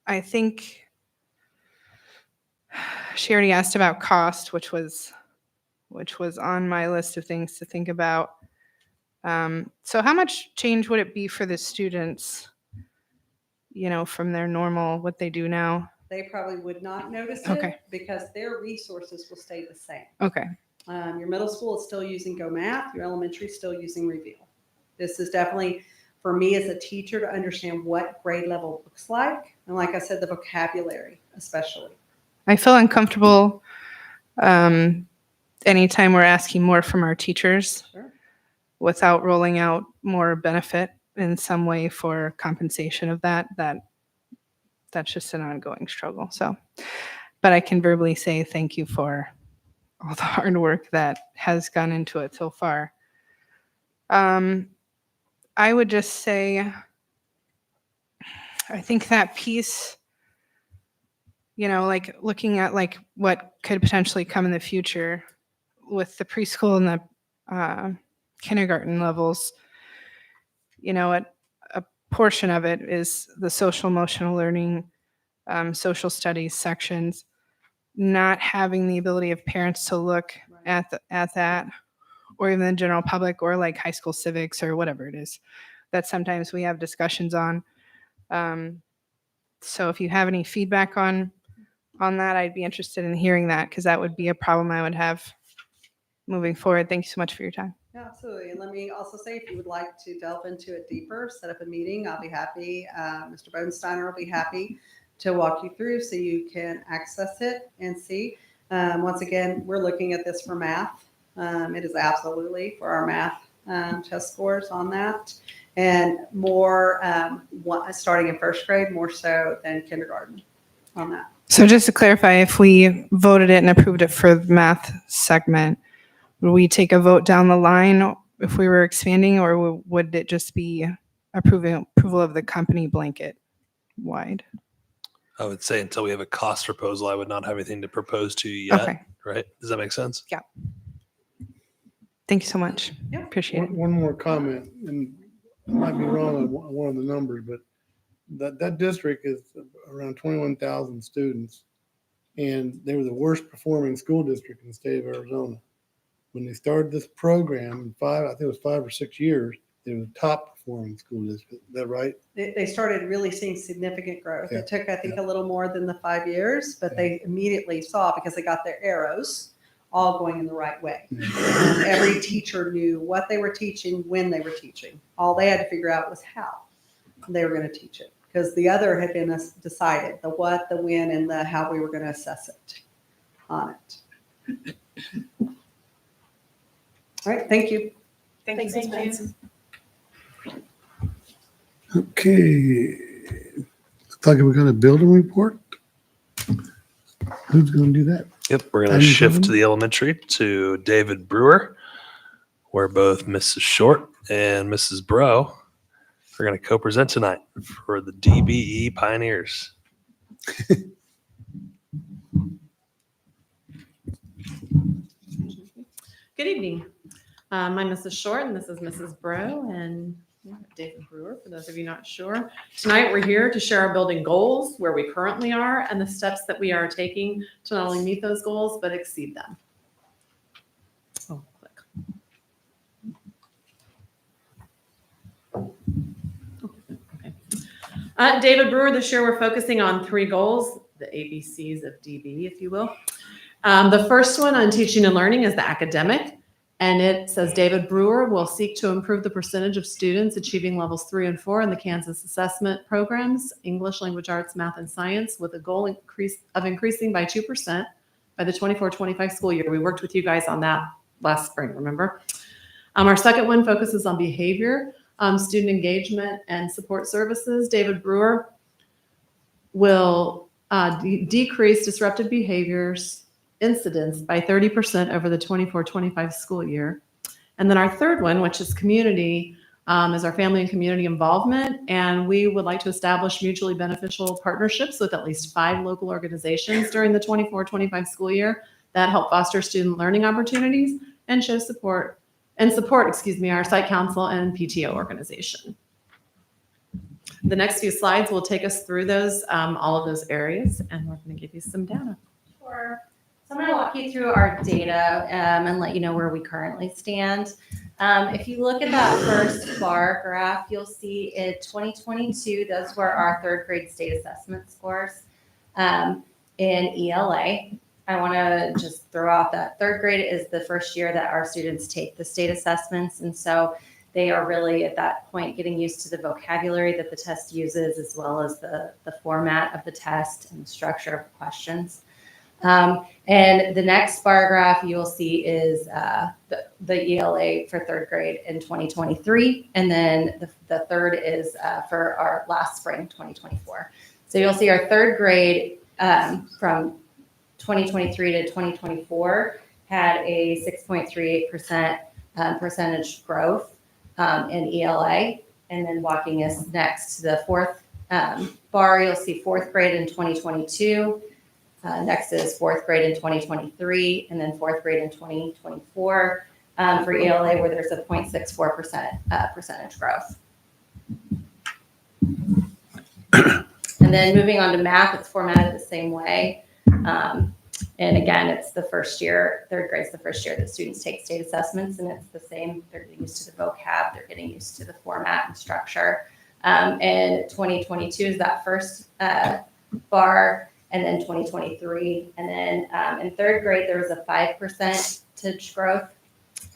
I think she already asked about cost, which was on my list of things to think about. So how much change would it be for the students, from their normal, what they do now? They probably would not notice Okay. it because their resources will stay the same. Okay. Your middle school is still using Go Math. Your elementary is still using Reveal. This is definitely for me as a teacher to understand what grade level looks like. And like I said, the vocabulary especially. I feel uncomfortable anytime we're asking more from our teachers Sure. without rolling out more benefit in some way for compensation of that's just an ongoing struggle. So, but I can verbally say thank you for all the hard work that has gone into it so far. I would just say, I think that piece, like looking at like what could potentially come in the future with the preschool and the kindergarten levels, a portion of it is the social emotional learning, social studies sections, not having the ability of parents to look at that, or even the general public, or like high school civics or whatever it is that sometimes we have discussions on. So if you have any feedback on that, I'd be interested in hearing that, because that would be a problem I would have moving forward. Thank you so much for your time. Yeah, absolutely. And let me also say, if you would like to delve into it deeper, set up a meeting, I'll be happy. Mr. Bodensteiner will be happy to walk you through so you can access it and see. Once again, we're looking at this for math. It is absolutely for our math test scores on that. And more starting in first grade, more so than kindergarten on that. So just to clarify, if we voted it and approved it for the math segment, would we take a vote down the line if we were expanding, or would it just be approval of the company blanket wide? I would say until we have a cost proposal, I would not have anything to propose to you yet. Okay. Right? Does that make sense? Yeah. Thank you so much. Yeah. Appreciate it. One more comment, and I might be wrong on one of the numbers, but that district is around 21,000 students, and they were the worst performing school district in the state of Arizona. When they started this program in I think it was 5 or 6 years, they were the top performing school district. Is that right? They started really seeing significant growth. Yeah. It took, I think, a little more than the 5 years, but they immediately saw, because they got their arrows all going in the right way. Every teacher knew what they were teaching, when they were teaching. All they had to figure out was how they were going to teach it, because the other had been decided, the what, the when, and the how we were going to assess it on it. All right, thank you. Thanks, Ms. Benson. Okay. Looks like we got a building report. Who's going to do that? Yep. We're going Item to shift seven. to the elementary to David Brewer, where both Mrs. Short and Mrs. Bro are going to co-present tonight for the DBE Pioneers. Good evening. I'm Mrs. Short, and this is Mrs. Bro, and David Brewer, for those of you not sure. Tonight, we're here to share our building goals, where we currently are, and the steps that we are taking to not only meet those goals, but exceed them. Oh, click. Okay. David Brewer, this year we're focusing on 3 goals, the ABCs of DB, if you will. The first one on teaching and learning is the academic, and it says David Brewer will seek to improve the percentage of students achieving levels 3 and 4 in the Kansas assessment programs, English, language arts, math, and science, with a goal of increasing by 2% by the 24-25 school year. We worked with you guys on that last spring, remember? Our second one focuses on behavior, student engagement, and support services. David Brewer will decrease disruptive behaviors incidents by 30% over the 24-25 school year. And then our third one, which is community, is our family and community involvement. And we would like to establish mutually beneficial partnerships with at least 5 local organizations during the 24-25 school year that help foster student learning opportunities and support our site council and PTO organization. The next few slides will take us through those, all of those areas, and we're going to give you some data. Sure. So I'm going to walk you through our data and let you know where we currently stand. If you look at that first bar graph, you'll see in 2022, those were our 3rd grade state assessment scores in ELA. I want to just throw out that 3rd grade is the first year that our students take the state assessments. And so They are really at that point getting used to the vocabulary that the test uses, as well as the format of the test and the structure of the questions. And the next bar graph you will see is the ELA for third grade in 2023. And then the third is for our last spring, 2024. So you'll see our third grade from 2023 to 2024 had a 6.38% percentage growth in ELA. And then walking us next to the fourth bar, you'll see fourth grade in 2022. Next is fourth grade in 2023, and then fourth grade in 2024 for ELA, where there's a 0.64% percentage growth. And then moving on to math, it's formatted the same way. And again, it's the first year, third grade's the first year that students take state assessments, and it's the same. They're getting used to the vocab, they're getting used to the format and structure. And 2022 is that first bar, and then 2023. And then in third grade, there was a 5% growth.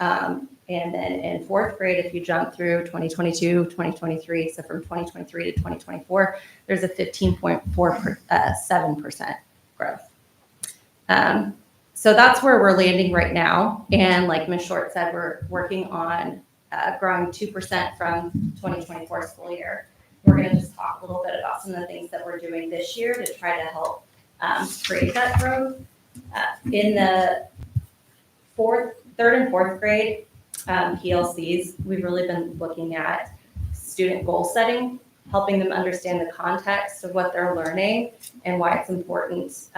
And then in fourth grade, if you jump through 2022, 2023, so from 2023 to 2024, there's a 15.47% growth. So that's where we're landing right now. And like Ms. Short said, we're working on growing 2% from 2024 school year. We're going to just talk a little bit about some of the things that we're doing this year to try to help create that growth. In the third and fourth grade PLCs, we've really been looking at student goal setting, helping them understand the context of what they're learning and why it's important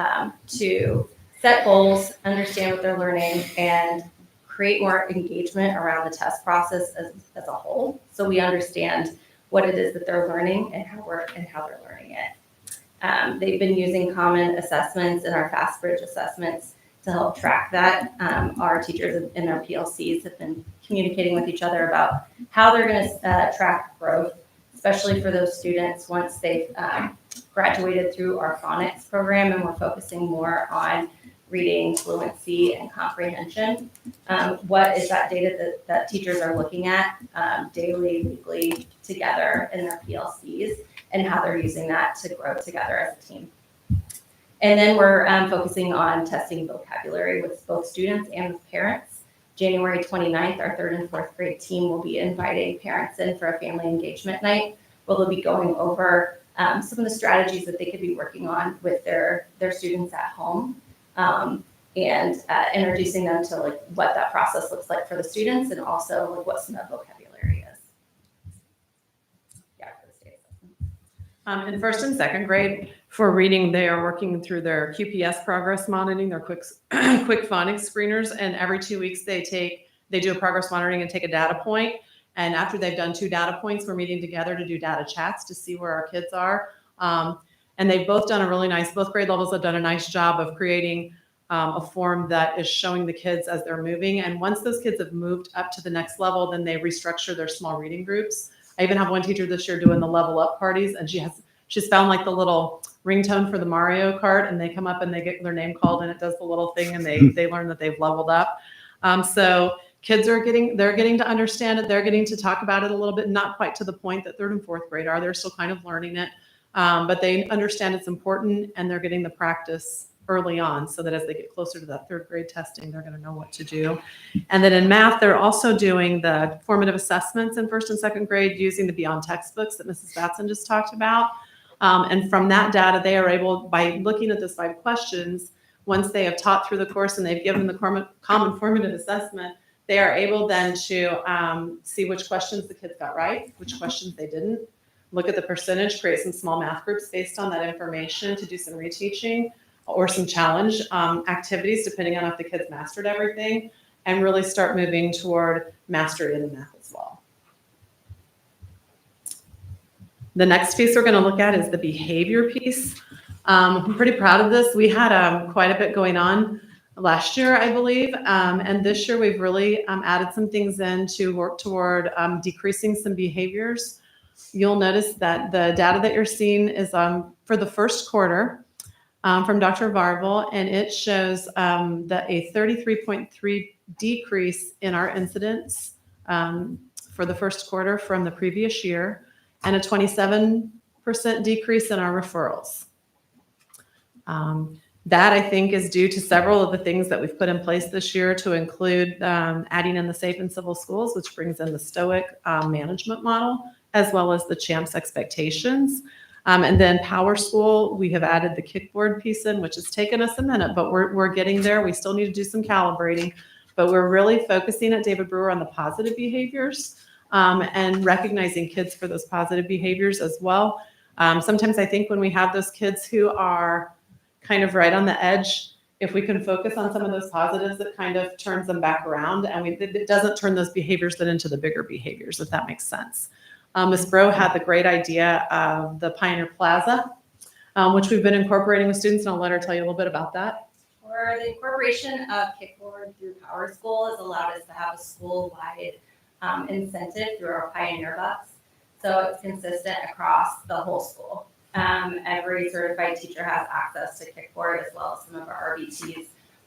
to set goals, understand what they're learning, and create more engagement around the test process as a whole, so we understand what it is that they're learning and how they're learning it. They've been using common assessments and our fast bridge assessments to help track that. Our teachers in our PLCs have been communicating with each other about how they're going to track growth, especially for those students once they've graduated through our phonics program, and we're focusing more on reading, fluency, and comprehension. What is that data that teachers are looking at daily, weekly, together in their PLCs, and how they're using that to grow together as a team. And then we're focusing on testing vocabulary with both students and with parents. January 29th, our third and fourth grade team will be inviting parents in for a family engagement night, where they'll be going over some of the strategies that they could be working on with their students at home. And introducing them to like what that process looks like for the students, and also like what some of that vocabulary is. Yeah, for the state assessment. In first and second grade, for reading, they are working through their QPS progress monitoring, their quick phonics screeners, and every 2 weeks they do a progress monitoring and take a data point. And after they've done 2 data points, we're meeting together to do data chats to see where our kids are. And they've both done both grade levels have done a nice job of creating a form that is showing the kids as they're moving. And once those kids have moved up to the next level, then they restructure their small reading groups. I even have one teacher this year doing the level up parties, and she's found like the little ringtone for the Mario Kart, and they come up and they get their name called, and it does the little thing, and they learn that they've leveled up. So kids they're getting to understand it. They're getting to talk about it a little bit, not quite to the point that third and fourth grade are. They're still kind of learning it. But they understand it's important, and they're getting the practice early on, so that as they get closer to that third grade testing, they're going to know what to do. And then in math, they're also doing the formative assessments in first and second grade using the Beyond textbooks that Mrs. Batson just talked about. And from that data, they are able, by looking at those 5 questions, once they have taught through the course and they've given the common formative assessment, they are able then to see which questions the kids got right, which questions they didn't, look at the percentage, create some small math groups based on that information to do some reteaching or some challenge activities, depending on if the kids mastered everything, and really start moving toward mastery in the math as well. The next piece we're going to look at is the behavior piece. I'm pretty proud of this. We had quite a bit going on last year, I believe, and this year we've really added some things in to work toward decreasing some behaviors. You'll notice that the data that you're seeing is for the first quarter from Dr. Varvel, and it shows that a 33.3 decrease in our incidence for the first quarter from the previous year, and a 27% decrease in our referrals. That I think is due to several of the things that we've put in place this year, to include adding in the Safe and Civil Schools, which brings in the STOIC management model, as well as the CHAMPS expectations. And then Power School, we have added the kickboard piece in, which has taken us a minute, but we're getting there. We still need to do some calibrating, but we're really focusing at David Brewer on the positive behaviors and recognizing kids for those positive behaviors as well. Sometimes I think when we have those kids who are kind of right on the edge, if we can focus on some of those positives, it kind of turns them back around, and it doesn't turn those behaviors then into the bigger behaviors, if that makes sense. Ms. Bro had the great idea of the Pioneer Plaza, which we've been incorporating with students, and I'll let her tell you a little bit about that. Or the incorporation of kickboard through Power School has allowed us to have a school-wide incentive through our Pioneer Bucks. So it's consistent across the whole school. Every certified teacher has access to kickboard, as well as some of our RBTs.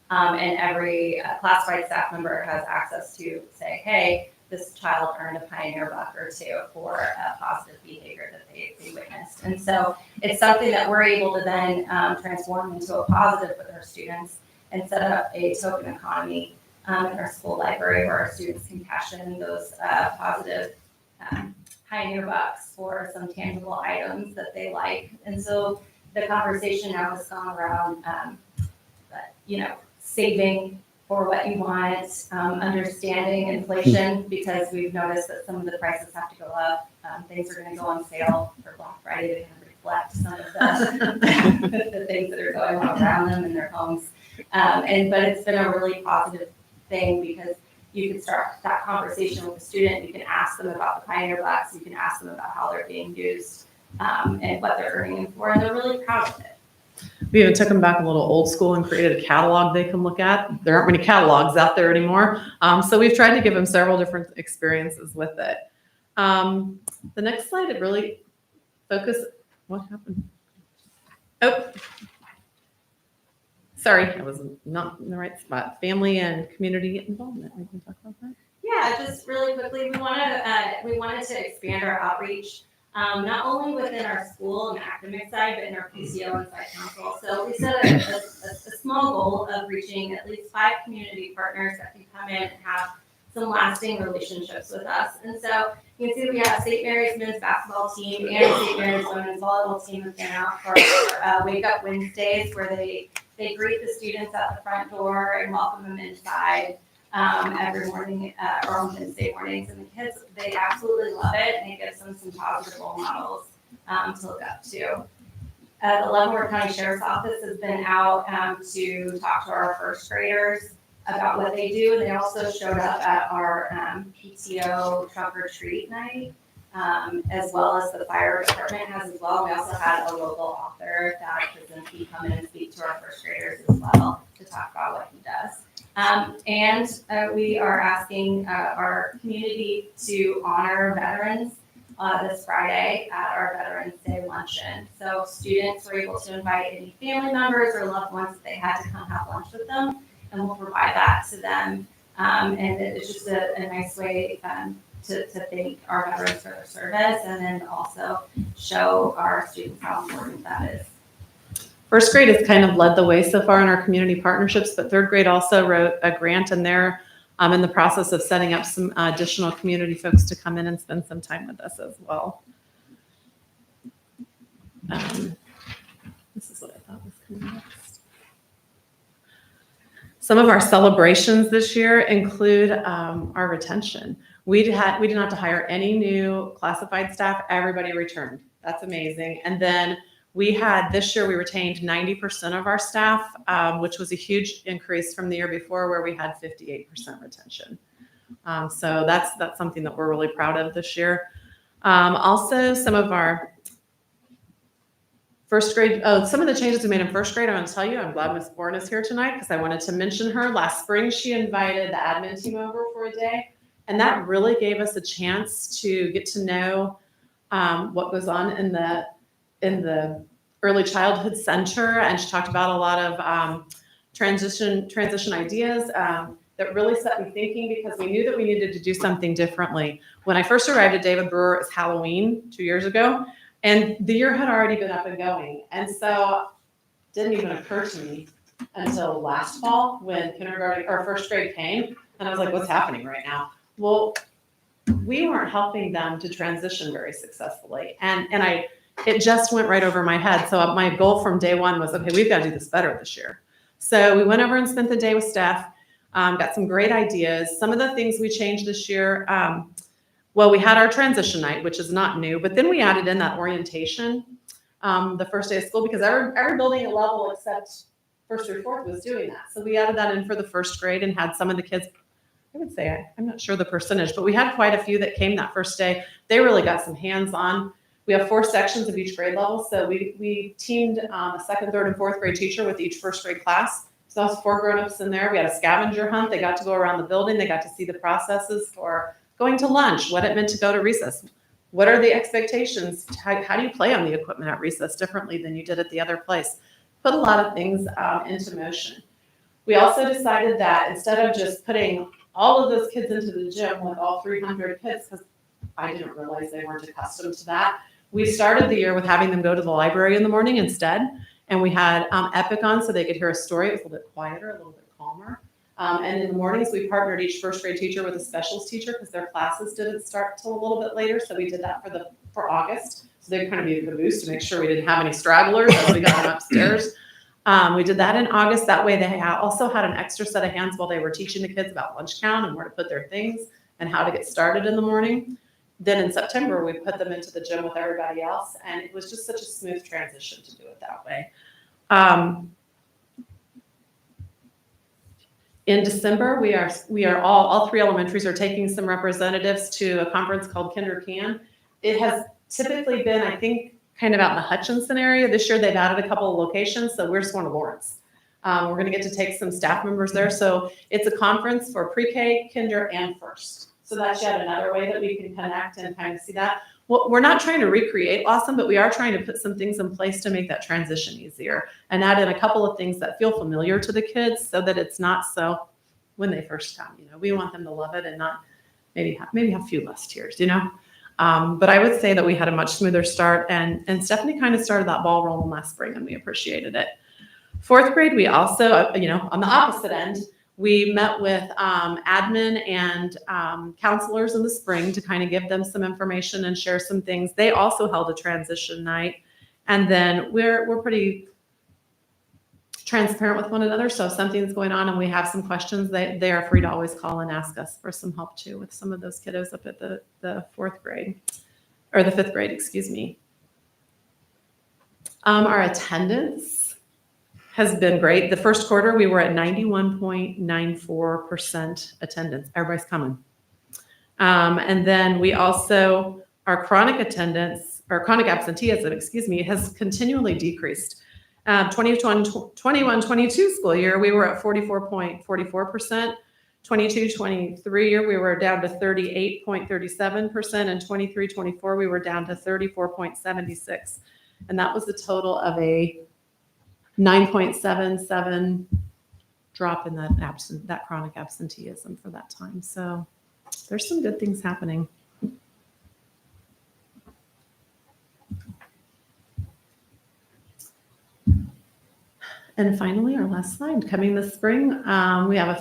And every classified staff member has access to say, hey, this child earned a Pioneer Buck or two for a positive behavior that they witnessed. And so it's something that we're able to then transform into a positive with our students and set up a token economy in our school library, where our students can cash in those positive Pioneer Bucks for some tangible items that they like. And so the conversation now has gone around, saving for what you want, understanding inflation, because we've noticed that some of the prices have to go up. Things are going to go on sale for Black Friday to kind of reflect some of the things that are going on around them in their homes. But it's been a really positive thing, because you can start that conversation with the student. You can ask them about the Pioneer Bucks. You can ask them about how they're being used and what they're earning them for, and they're really proud of it. We even took them back a little old school and created a catalog they can look at. There aren't many catalogs out there anymore. So we've tried to give them several different experiences with it. The next slide, it really what happened? Oh, sorry, I was not in the right spot. Family and community involvement. We can talk about that. Yeah, just really quickly, we wanted to expand our outreach, not only within our school and academic side, but in our PCO and site council. So we set a small goal of reaching at least 5 community partners that can come in and have some lasting relationships with us. And so you can see we have St. Mary's men's basketball team and St. Mary's women's volleyball team have been out for Wake Up Wednesdays, where they greet the students at the front door and welcome them inside every morning or on Wednesday mornings. And the kids, they absolutely love it, and it gives them some positive role models to look up to. The Leavenworth County Sheriff's Office has been out to talk to our first graders about what they do. They also showed up at our PTO trunk or treat night, as well as the fire department has as well. We also had a local author that can come in and speak to our first graders as well to talk about what he does. And we are asking our community to honor veterans this Friday at our Veterans Day luncheon. So students were able to invite any family members or loved ones that they had to come have lunch with them, and we'll provide that to them. And it's just a nice way to thank our veterans for their service, and then also show our students how important that is. First grade has kind of led the way so far in our community partnerships, but third grade also wrote a grant, and they're in the process of setting up some additional community folks to come in and spend some time with us as well. This is what I thought was coming next. Some of our celebrations this year include our retention. We didn't have to hire any new classified staff. Everybody returned. That's amazing. And then this year we retained 90% of our staff, which was a huge increase from the year before, where we had 58% retention. So that's something that we're really proud of this year. Also, some of our first grade, some of the changes we made in first grade, I'm going to tell you, I'm glad Ms. Bourne is here tonight, because I wanted to mention her. Last spring, she invited the admin team over for a day, and that really gave us a chance to get to know what goes on in the early childhood center. And she talked about a lot of transition ideas. that really set me thinking because we knew that we needed to do something differently. When I first arrived at David Brewer, it was Halloween 2 years ago, and the year had already been up and going. And so it didn't even occur to me until last fall when kindergarten or first grade came, and I was like, what's happening right now? Well, we weren't helping them to transition very successfully. And it just went right over my head. So my goal from day one was, okay, we've got to do this better this year. So we went over and spent the day with staff, got some great ideas. Some of the things we changed this year, well, we had our transition night, which is not new, but then we added in that orientation the first day of school because every building at level except first through fourth was doing that. So we added that in for the first grade and had some of the kids, I would say, I'm not sure the percentage, but we had quite a few that came that first day. They really got some hands-on. We have 4 sections of each grade level. So we teamed a second, third, and fourth grade teacher with each first grade class. So that was 4 grown-ups in there. We had a scavenger hunt. They got to go around the building. They got to see the processes for going to lunch, what it meant to go to recess. What are the expectations? How do you play on the equipment at recess differently than you did at the other place? Put a lot of things into motion. We also decided that instead of just putting all of those kids into the gym with all 300 kids, because I didn't realize they weren't accustomed to that, we started the year with having them go to the library in the morning instead. And we had Epic on so they could hear a story. It was a little bit quieter, a little bit calmer. And in the mornings, we partnered each first grade teacher with a specials teacher because their classes didn't start till a little bit later. So we did that for August. So they kind of needed a boost to make sure we didn't have any stragglers as we got them upstairs. We did that in August. That way they also had an extra set of hands while they were teaching the kids about lunch count and where to put their things and how to get started in the morning. Then in September, we put them into the gym with everybody else. And it was just such a smooth transition to do it that way. In December, we are all 3 elementaries are taking some representatives to a conference called Kinder Can. It has typically been, I think, kind of out in the Hutchinson area. This year, they've added a couple of locations, so we're just going to Lawrence. We're going to get to take some staff members there. So it's a conference for pre-K, kinder, and first. So that's yet another way that we can connect and kind of see that. Well, we're not trying to recreate awesome, but we are trying to put some things in place to make that transition easier and add in a couple of things that feel familiar to the kids so that it's not so when they first come, we want them to love it and not maybe have a few less tears, But I would say that we had a much smoother start and Stephanie kind of started that ball rolling last spring and we appreciated it. 4th grade, we also, on the opposite end, we met with admin and counselors in the spring to kind of give them some information and share some things. They also held a transition night. And then we're pretty transparent with one another. So if something's going on and we have some questions, they are free to always call and ask us for some help too with some of those kiddos up at the 4th grade or the 5th grade, excuse me. Our attendance has been great. The first quarter, we were at 91.94% attendance. Everybody's coming. And then we also, our chronic attendance, or chronic absenteeism, has continually decreased. 21-22 school year, we were at 44.44%. 22-23 year, we were down to 38.37%. And 23-24, we were down to 34.76%. And that was the total of a 9.77 drop in that chronic absenteeism for that time. So there's some good things happening. And finally, our last slide. Coming this spring, we have a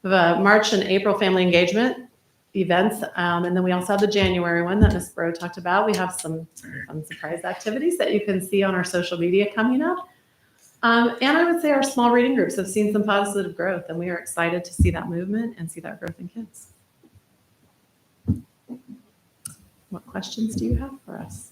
March and April family engagement events. And then we also have the January one that Ms. Bro talked about. We have some fun surprise activities that you can see on our social media coming up. And I would say our small reading groups have seen some positive growth, and we are excited to see that movement and see that growth in kids. What questions do you have for us?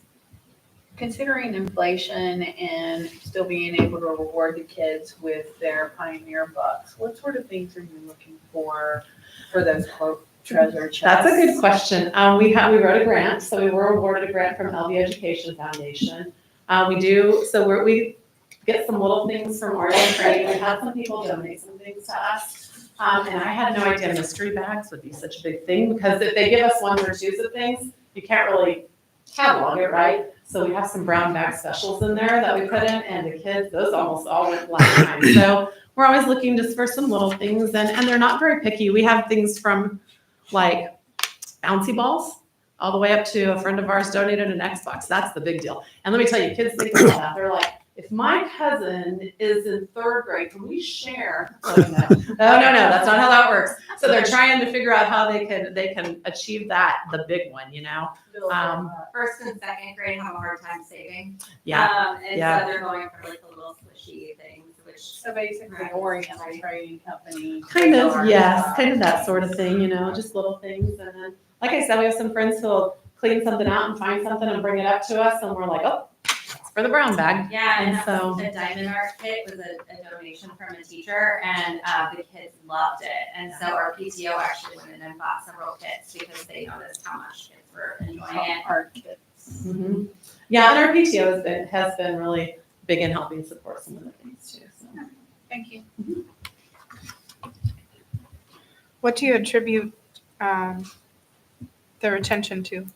Considering inflation and still being able to reward the kids with their Pioneer bucks, what sort of things are you looking for those quote treasure chests? That's a good question. We wrote a grant, so we were awarded a grant from LV Education Foundation. We get some little things from art and trade. We had some people donate some things to us. And I had no idea mystery bags would be such a big thing because if they give us 1s or 2s of things, you can't really catalog it, right? So we have some brown bag specials in there that we put in, and the kids, those almost all went last time. So we're always looking just for some little things, and they're not very picky. We have things from like bouncy balls all the way up to a friend of ours donated an Xbox. That's the big deal. And let me tell you, kids think about that. They're like, if my cousin is in 3rd grade, can we share? Oh, no, that's not how that works. So they're trying to figure out how they can achieve that, the big one, you know? First and second grade have a hard time saving. Yeah. And Yeah. so they're going for like the little squishy things, which. So basically, Oriental trading company. Kind of, yes, kind of that sort of thing, you know, just little things. And then, like I said, we have some friends who'll clean something out and find something and bring it up to us, and we're like, oh, it's for the brown bag. Yeah, And and so- the diamond art kit was a donation from a teacher, and the kids loved it. And so our PTO actually went in and bought several kits because they noticed how much kids were enjoying it. Art kits. Mhm. Yeah, and our PTO has been really big in helping support some of the things too. So. Thank you. What do you attribute the retention to?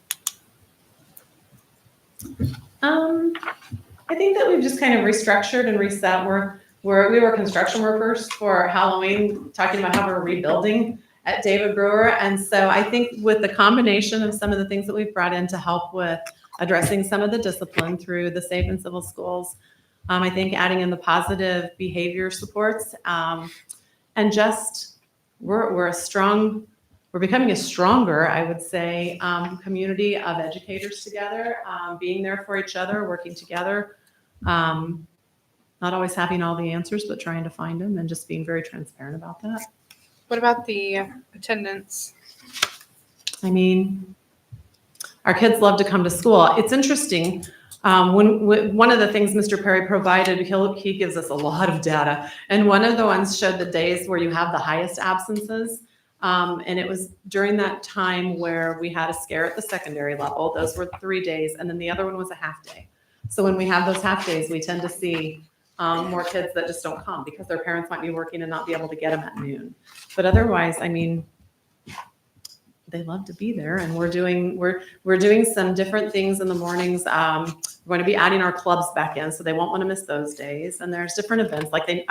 I think that we've just kind of restructured and reset. We were construction workers for Halloween, talking about how we're rebuilding at David Brewer. And so I think with the combination of some of the things that we've brought in to help with addressing some of the discipline through the safe and civil schools, I think adding in the positive behavior supports, and just we're becoming a stronger, I would say, community of educators together, being there for each other, working together, not always having all the answers, but trying to find them and just being very transparent about that. What about the attendance? I mean, our kids love to come to school. It's interesting. When one of the things Mr. Perry provided, he gives us a lot of data. And one of the ones showed the days where you have the highest absences. And it was during that time where we had a scare at the secondary level. Those were 3 days. And then the other one was a half day. So when we have those half days, we tend to see more kids that just don't come because their parents might be working and not be able to get them at noon. But otherwise, I mean, they love to be there, and we're doing some different things in the mornings. We're going to be adding our clubs back in, so they won't want to miss those days. And there's different events like they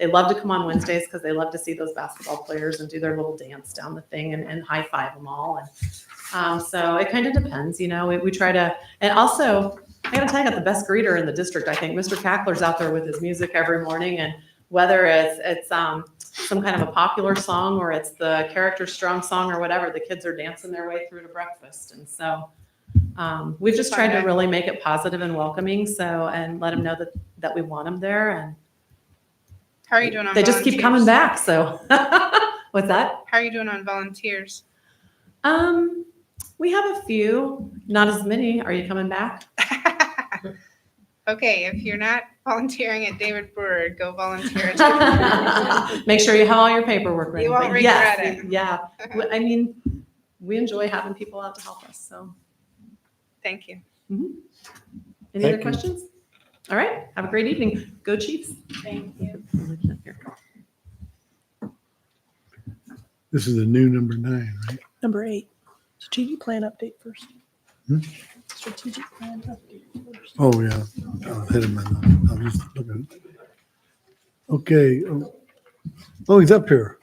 love to come on Wednesdays because they love to see those basketball players and do their little dance down the thing and high five them all. And so it kind of depends, you know. We try to, and also I got to tell you, I got the best greeter in the district. I think Mr. Cackler's out there with his music every morning, and whether it's some kind of a popular song or it's the character strong song or whatever, the kids are dancing their way through to breakfast. And so we've just tried to really make it positive and welcoming, and let them know that we want them there. And How are you doing on they just keep coming back. So what's that? How are you doing on volunteers? We have a few, not as many. Are you coming back? Okay, if you're not volunteering at David Brewer, go volunteer at Make sure you have all your paperwork ready. You won't But regret yes, it. Yeah. I mean, we enjoy having people out to help us. So Thank you. any Thank other you. questions? All right. Have a great evening. Go Chiefs. Thank you. This is the new number 9, right? Number 8, strategic plan update first. Hmm? Strategic plan update first. Oh, yeah. I was ahead of my notes. I was just looking. Okay. Oh, he's up here.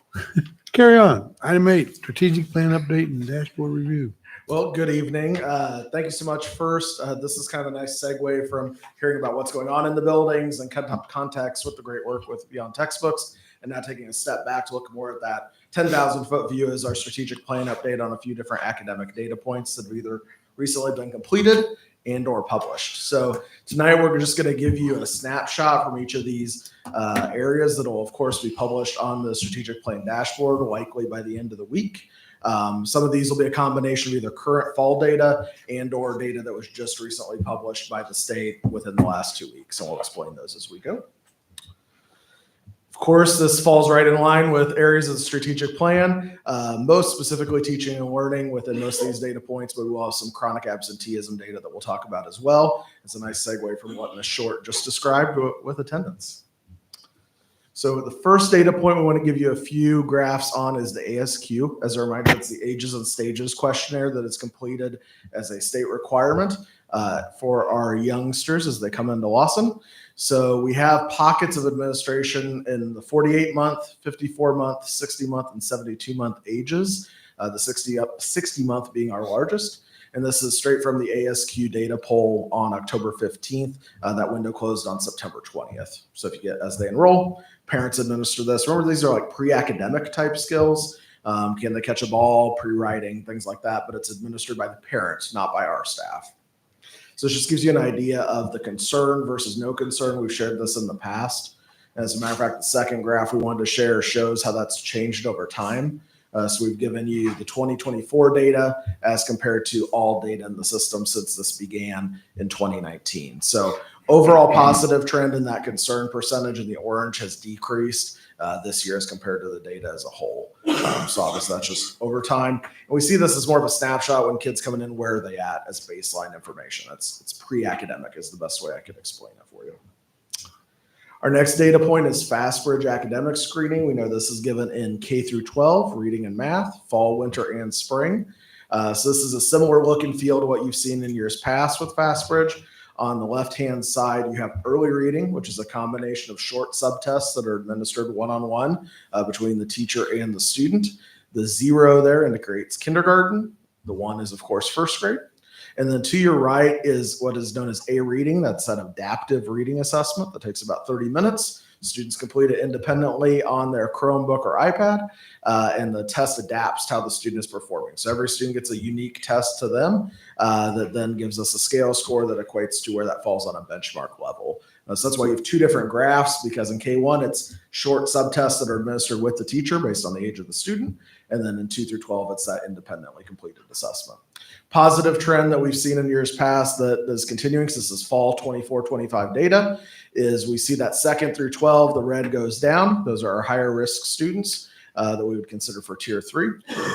Carry on. Item 8, strategic plan update and dashboard review. Well, good evening. Thank you so much. First, this is kind of a nice segue from hearing about what's going on in the buildings and context with the great work with Beyond Textbooks, and now taking a step back to look more at that 10,000-foot view as our strategic plan update on a few different academic data points that have either recently been completed and or published. So tonight we're just going to give you a snapshot from each of these areas that will, of course, be published on the strategic plan dashboard, likely by the end of the week. Some of these will be a combination of either current fall data and or data that was just recently published by the state within the last 2 weeks. And we'll explain those as we go. Of course, this falls right in line with areas of the strategic plan, most specifically teaching and learning within most of these data points, but we will have some chronic absenteeism data that we'll talk about as well. It's a nice segue from what Ms. Short just described with attendance. So the first data point we want to give you a few graphs on is the ASQ. As a reminder, it's the Ages and Stages questionnaire that is completed as a state requirement for our youngsters as they come into Lawson. So we have pockets of administration in the 48-month, 54-month, 60-month, and 72-month ages, the 60-month being our largest. And this is straight from the ASQ data poll on October 15th. That window closed on September 20th. So if you get, as they enroll, parents administer this. Remember, these are like pre-academic type skills. Can they catch a ball, pre-writing, things like that, but it's administered by the parents, not by our staff. So this just gives you an idea of the concern versus no concern. We've shared this in the past. As a matter of fact, the second graph we wanted to share shows how that's changed over time. So we've given you the 2024 data as compared to all data in the system since this began in 2019. So overall positive trend in that concern percentage in the orange has decreased this year as compared to the data as a whole. So obviously that's just over time. And we see this as more of a snapshot when kids coming in, where are they at as baseline information. It's pre-academic is the best way I could explain it for you. Our next data point is FastBridge academic screening. We know this is given in K through 12, reading and math, fall, winter, and spring. So this is a similar look and feel to what you've seen in years past with FastBridge. On the left-hand side, you have early reading, which is a combination of short subtests that are administered one-on-one between the teacher and the student. The 0 there indicates kindergarten. The 1 is, of course, first grade. And then to your right is what is known as A reading. That's an adaptive reading assessment that takes about 30 minutes. Students complete it independently on their Chromebook or iPad, and the test adapts to how the student is performing. So every student gets a unique test to them that then gives us a scale score that equates to where that falls on a benchmark level. So that's why you have two different graphs, because in K1, it's short subtests that are administered with the teacher based on the age of the student. And then in 2 through 12, it's that independently completed assessment. Positive trend that we've seen in years past that is continuing, because this is fall 24-25 data, is we see that 2nd through 12, the red goes down. Those are our higher risk students that we would consider for tier 3.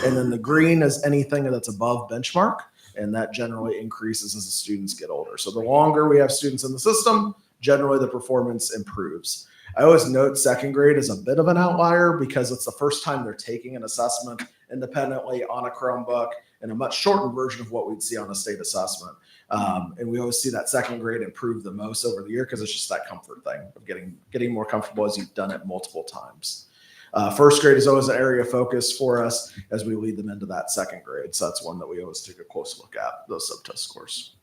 And then the green is anything that's above benchmark, and that generally increases as the students get older. So the longer we have students in the system, generally the performance improves. I always note 2nd grade is a bit of an outlier because it's the first time they're taking an assessment independently on a Chromebook in a much shortened version of what we'd see on a state assessment. And we always see that 2nd grade improve the most over the year because it's just that comfort thing of getting more comfortable as you've done it multiple times. 1st grade is always an area of focus for us as we lead them into that 2nd grade. So that's one that we always take a close look at, those subtest scores.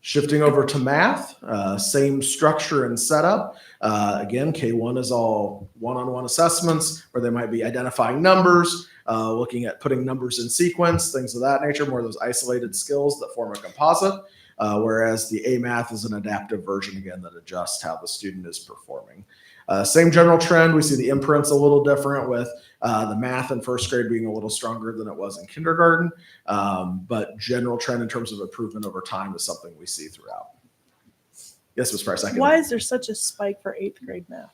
Shifting over to math, same structure and setup. Again, K1 is all one-on-one assessments where they might be identifying numbers, looking at putting numbers in sequence, things of that nature, more of those isolated skills that form a composite. Whereas the A math is an adaptive version, again, that adjusts how the student is performing. Same general trend. We see the imprints a little different with the math in 1st grade being a little stronger than it was in kindergarten. But general trend in terms of improvement over time is something we see throughout. Yes, Ms. Price. Why is there such a spike for 8th grade math?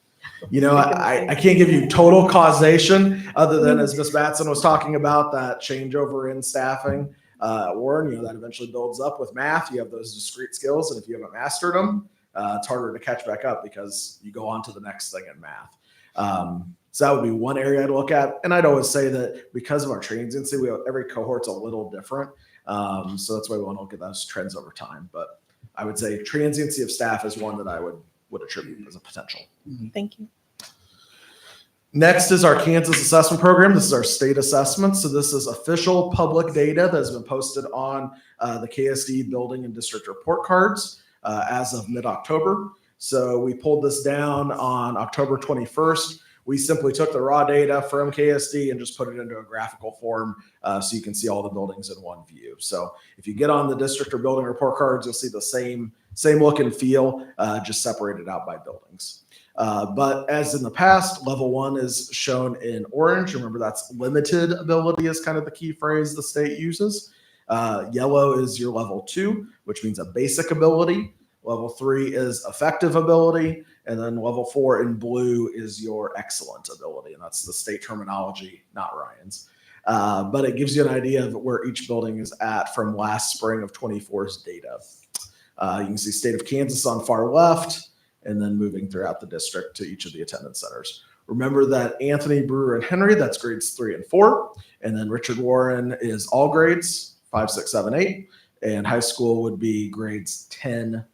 You know, I can't give you total causation other than, as Ms. Batson was talking about, that changeover in staffing. Warren, you know, that eventually builds up with math. You have those discrete skills, and if you haven't mastered them, it's harder to catch back up because you go on to the next thing in math. So that would be one area I'd look at. And I'd always say that because of our transiency, every cohort's a little different. So that's why we want to look at those trends over time. But I would say transiency of staff is one that I would attribute as a potential. Thank you. Next is our Kansas assessment program. This is our state assessment. So this is official public data that has been posted on the KSD building and district report cards as of mid-October. So we pulled this down on October 21st. We simply took the raw data from KSD and just put it into a graphical form so you can see all the buildings in one view. So if you get on the district or building report cards, you'll see the same look and feel, just separated out by buildings. But as in the past, level 1 is shown in orange. Remember, that's limited ability is kind of the key phrase the state uses. Yellow is your level 2, which means a basic ability. Level 3 is effective ability. And then level 4 in blue is your excellent ability. And that's the state terminology, not Ryan's. But it gives you an idea of where each building is at from last spring of 24's data. You can see state of Kansas on far left, and then moving throughout the district to each of the attendance centers. Remember that Anthony, Brewer, and Henry, that's grades 3 and 4. And then Richard Warren is all grades, 5, 6, 7, 8. And high school would be grades 10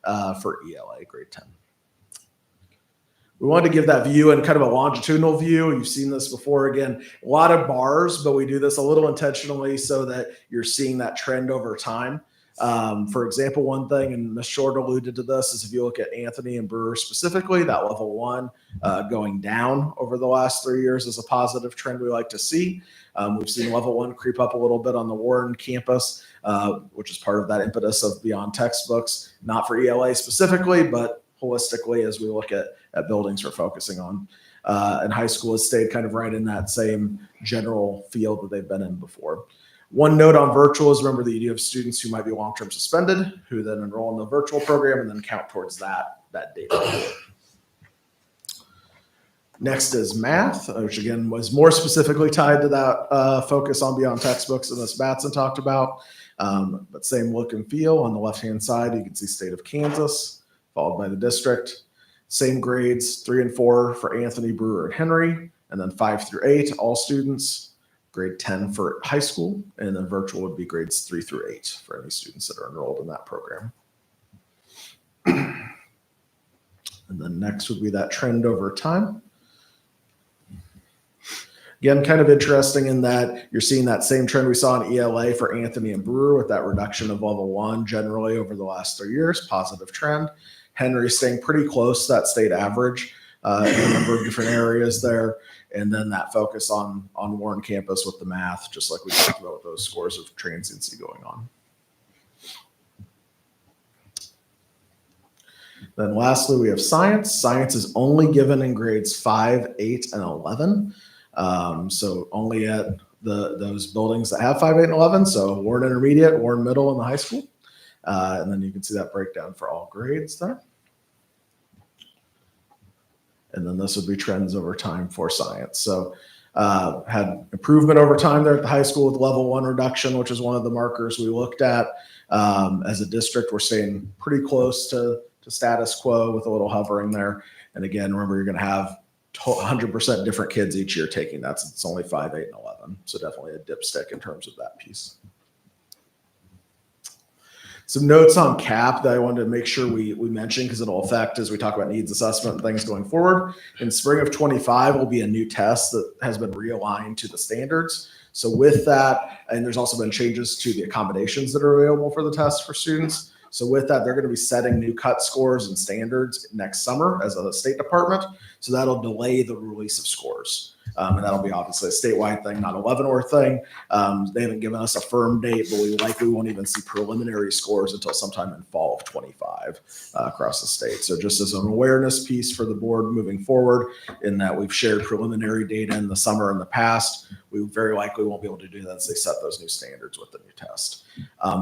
for ELA, grade 10. We wanted to give that view and kind of a longitudinal view. You've seen this before. Again, a lot of bars, but we do this a little intentionally so that you're seeing that trend over time. For example, one thing, and Ms. Short alluded to this, is if you look at Anthony and Brewer specifically, that level 1 going down over the last 3 years is a positive trend we like to see. We've seen level 1 creep up a little bit on the Warren campus, which is part of that impetus of Beyond Textbooks, not for ELA specifically, but holistically as we look at buildings we're focusing on. And high school has stayed kind of right in that same general field that they've been in before. One note on virtual is remember that you do have students who might be long-term suspended, who then enroll in the virtual program and then count towards that data. Next is math, which again was more specifically tied to that focus on Beyond Textbooks and this Matson talked about. But same look and feel. On the left-hand side, you can see state of Kansas, followed by the district. Same grades, 3 and 4 for Anthony, Brewer, and Henry, and then 5 through 8, all students. Grade 10 for high school, and then virtual would be grades 3 through 8 for any students that are enrolled in that program. And then next would be that trend over time. Again, kind of interesting in that you're seeing that same trend we saw in ELA for Anthony and Brewer with that reduction of level 1 generally over the last 3 years, positive trend. Henry staying pretty close to that state average in a number of different areas there. And then that focus on Warren campus with the math, just like we talked about with those scores of transiency going on. Then lastly, we have science. Science is only given in grades 5, 8, and 11. So only at those buildings that have 5, 8, and 11. So Warren Intermediate, Warren Middle, and the high school. And then you can see that breakdown for all grades there. And then this would be trends over time for science. So had improvement over time there at the high school with level 1 reduction, which is one of the markers we looked at. As a district, we're staying pretty close to status quo with a little hovering there. And again, remember, you're going to have 100% different kids each year taking that. It's only 5, 8, and 11. So definitely a dipstick in terms of that piece. Some notes on CAP that I wanted to make sure we mention because it'll affect as we talk about needs assessment and things going forward. In spring of 25 will be a new test that has been realigned to the standards. So with that, and there's also been changes to the accommodations that are available for the test for students. So with that, they're going to be setting new cut scores and standards next summer as a state department. So that'll delay the release of scores. And that'll be obviously a statewide thing, not a Leavenworth thing. They haven't given us a firm date, but we likely won't even see preliminary scores until sometime in fall of 25 across the state. So just as an awareness piece for the board moving forward, in that we've shared preliminary data in the summer in the past, we very likely won't be able to do that as they set those new standards with the new test.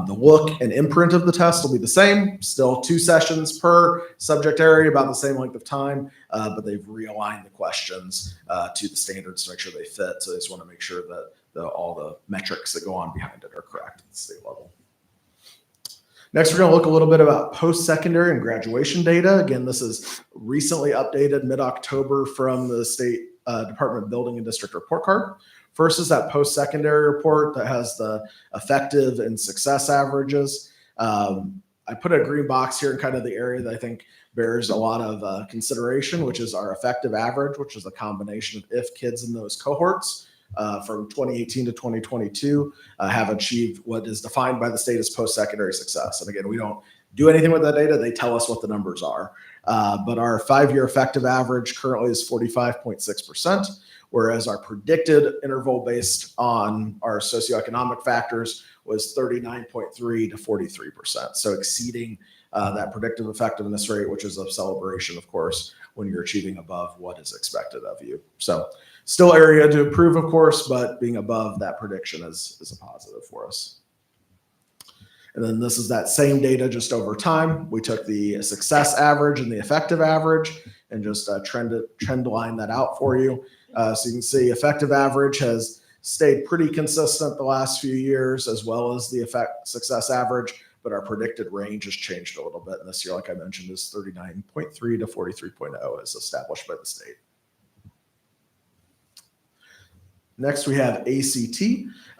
The look and imprint of the test will be the same, still 2 sessions per subject area, about the same length of time, but they've realigned the questions to the standards to make sure they fit. So they just want to make sure that all the metrics that go on behind it are correct at the state level. Next, we're going to look a little bit about post-secondary and graduation data. Again, this is recently updated mid-October from the State Department of Building and District Report Card. First is that post-secondary report that has the effective and success averages. I put a green box here in kind of the area that I think bears a lot of consideration, which is our effective average, which is a combination of if kids in those cohorts from 2018 to 2022 have achieved what is defined by the state as post-secondary success. And again, we don't do anything with that data. They tell us what the numbers are. But our 5-year effective average currently is 45.6%, whereas our predicted interval based on our socioeconomic factors was 39.3 to 43%. So exceeding that predictive effectiveness rate, which is a celebration, of course, when you're achieving above what is expected of you. So still area to improve, of course, but being above that prediction is a positive for us. And then this is that same data just over time. We took the success average and the effective average and just trend line that out for you. So you can see effective average has stayed pretty consistent the last few years, as well as the success average. but our predicted range has changed a little bit. And this year, like I mentioned, is 39.3 to 43.0 as established by the state. Next, we have ACT,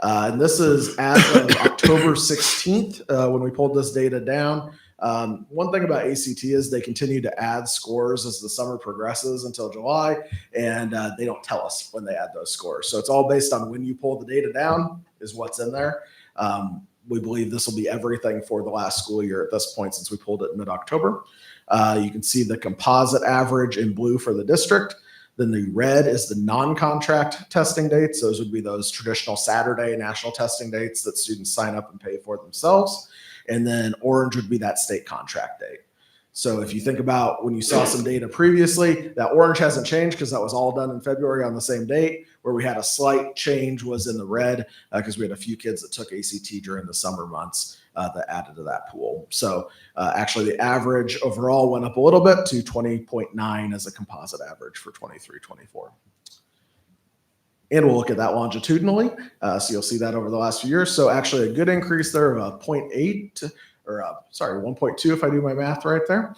and this is as of October 16th when we pulled this data down. One thing about ACT is they continue to add scores as the summer progresses until July, and they don't tell us when they add those scores. So it's all based on when you pull the data down is what's in there. We believe this will be everything for the last school year at this point since we pulled it in mid-October. You can see the composite average in blue for the district. Then the red is the non-contract testing dates. Those would be those traditional Saturday national testing dates that students sign up and pay for themselves. And then orange would be that state contract date. So if you think about when you saw some data previously, that orange hasn't changed because that was all done in February on the same date. Where we had a slight change was in the red because we had a few kids that took ACT during the summer months that added to that pool. So actually the average overall went up a little bit to 20.9 as a composite average for 23-24. And we'll look at that longitudinally. So you'll see that over the last few years. So actually a good increase there of 0.8 or 1.2 if I do my math right there,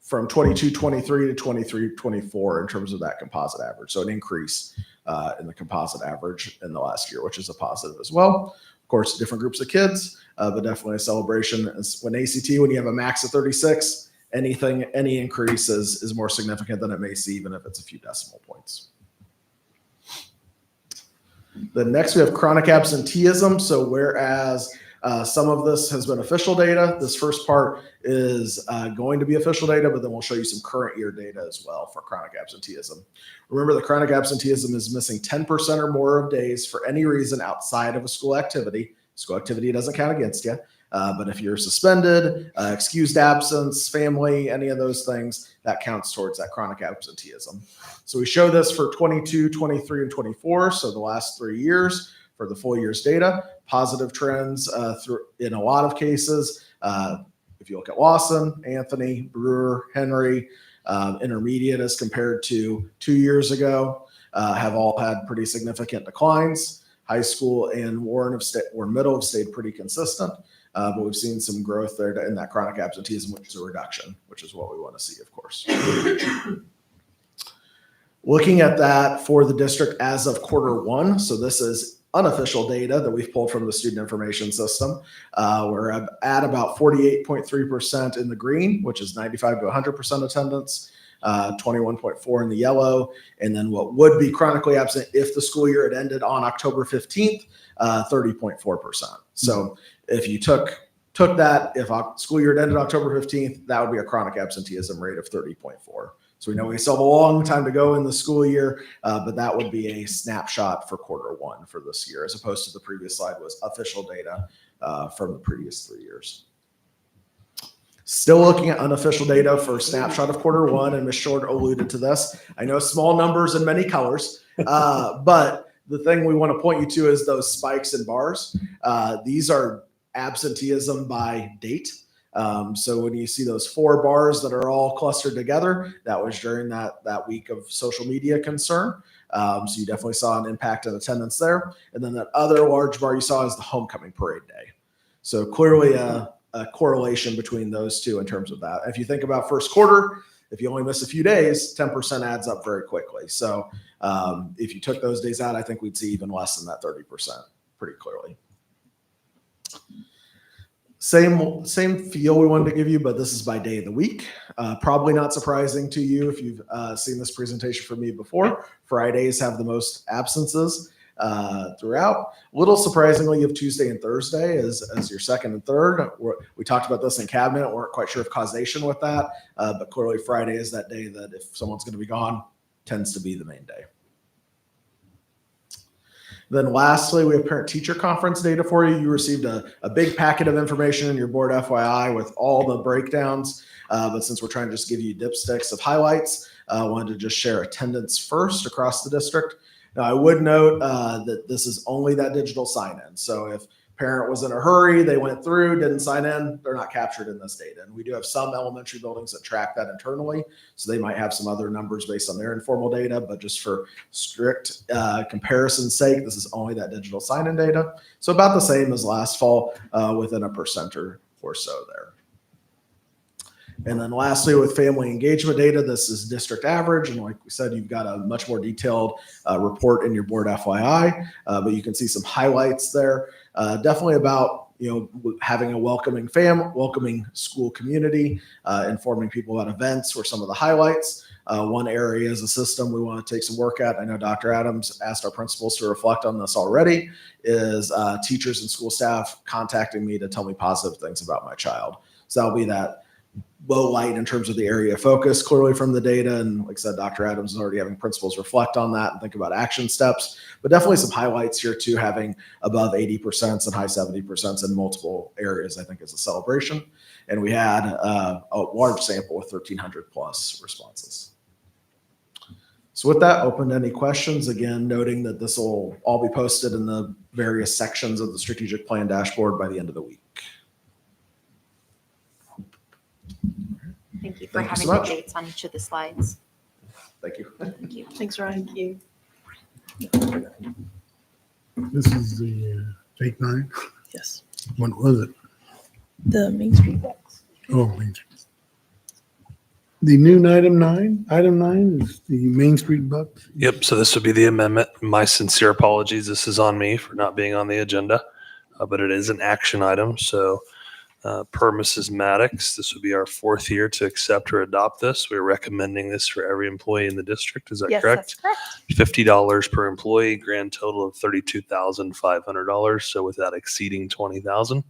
from 22-23 to 23-24 in terms of that composite average. So an increase in the composite average in the last year, which is a positive as well. Of course, different groups of kids, but definitely a celebration. When you have a max of 36, any increase is more significant than it may seem, even if it's a few decimal points. Then next we have chronic absenteeism. So whereas some of this has been official data, this first part is going to be official data, but then we'll show you some current year data as well for chronic absenteeism. Remember, the chronic absenteeism is missing 10% or more of days for any reason outside of a school activity. School activity doesn't count against you. But if you're suspended, excused absence, family, any of those things, that counts towards that chronic absenteeism. So we show this for 22, 23, and 24. So the last 3 years for the full year's data, positive trends in a lot of cases. If you look at Lawson, Anthony, Brewer, Henry, intermediate as compared to 2 years ago, have all had pretty significant declines. High school and Warren Middle have stayed pretty consistent. But we've seen some growth there in that chronic absenteeism, which is a reduction, which is what we want to see, of course. Looking at that for the district as of Q1, so this is unofficial data that we've pulled from the student information system. We're at about 48.3% in the green, which is 95 to 100% attendance, 21.4 in the yellow, and then what would be chronically absent if the school year had ended on October 15th, 30.4%. So if you took that, if school year had ended October 15th, that would be a chronic absenteeism rate of 30.4. So we know we still have a long time to go in the school year, but that would be a snapshot for Q1 for this year, as opposed to the previous slide was official data from the previous 3 years. Still looking at unofficial data for snapshot of Q1, and Ms. Short alluded to this. I know small numbers and many colors, but the thing we want to point you to is those spikes and bars. These are absenteeism by date. So when you see those 4 bars that are all clustered together, that was during that week of social media concern. So you definitely saw an impact in attendance there. And then that other large bar you saw is the homecoming parade day. So clearly a correlation between those two in terms of that. If you think about first quarter, if you only miss a few days, 10% adds up very quickly. So if you took those days out, I think we'd see even less than that 30% pretty clearly. Same feel we wanted to give you, but this is by day of the week. Probably not surprising to you if you've seen this presentation from me before. Fridays have the most absences throughout. A little surprisingly, you have Tuesday and Thursday as your second and third. We talked about this in cabinet. Weren't quite sure of causation with that, but clearly Friday is that day that if someone's going to be gone, tends to be the main day. Then lastly, we have parent-teacher conference data for you. You received a big packet of information in your board FYI with all the breakdowns. But since we're trying to just give you dipsticks of highlights, I wanted to just share attendance first across the district. Now, I would note that this is only that digital sign-in. So if parent was in a hurry, they went through, didn't sign in, they're not captured in this data. And we do have some elementary buildings that track that internally. So they might have some other numbers based on their informal data, but just for strict comparison's sake, this is only that digital sign-in data. So about the same as last fall, within a percent or so there. And then lastly, with family engagement data, this is district average. And like we said, you've got a much more detailed report in your board FYI, but you can see some highlights there. Definitely about, having a welcoming welcoming school community, informing people about events were some of the highlights. One area is a system we want to take some work at. I know Dr. Adams asked our principals to reflect on this already, is teachers and school staff contacting me to tell me positive things about my child. So that'll be that low light in terms of the area of focus clearly from the data. And like I said, Dr. Adams is already having principals reflect on that and think about action steps, but definitely some highlights here too, having above 80% and high 70% in multiple areas, I think is a celebration. And we had a large sample with 1,300 plus responses. So with that, open to any questions. Again, noting that this will all be posted in the various sections of the strategic plan dashboard by the end of the week. Thank you for Thank you having so the much. dates on each of the slides. Thank you. Thank you. Thanks, Ryan. Thank you. This is the take 9. Yes. What was it? The Main Street box. Oh, Main Street. The new item 9. Item 9 is the Main Street bucks. Yep. So this would be the amendment. My sincere apologies. This is on me for not being on the agenda, but it is an action item. So per Mrs. Maddox, this would be our 4th year to accept or adopt this. We're recommending this for every employee in the district. Is that Yes, correct? that's correct. $50 per employee, grand total of $32,500. So without exceeding $20,000,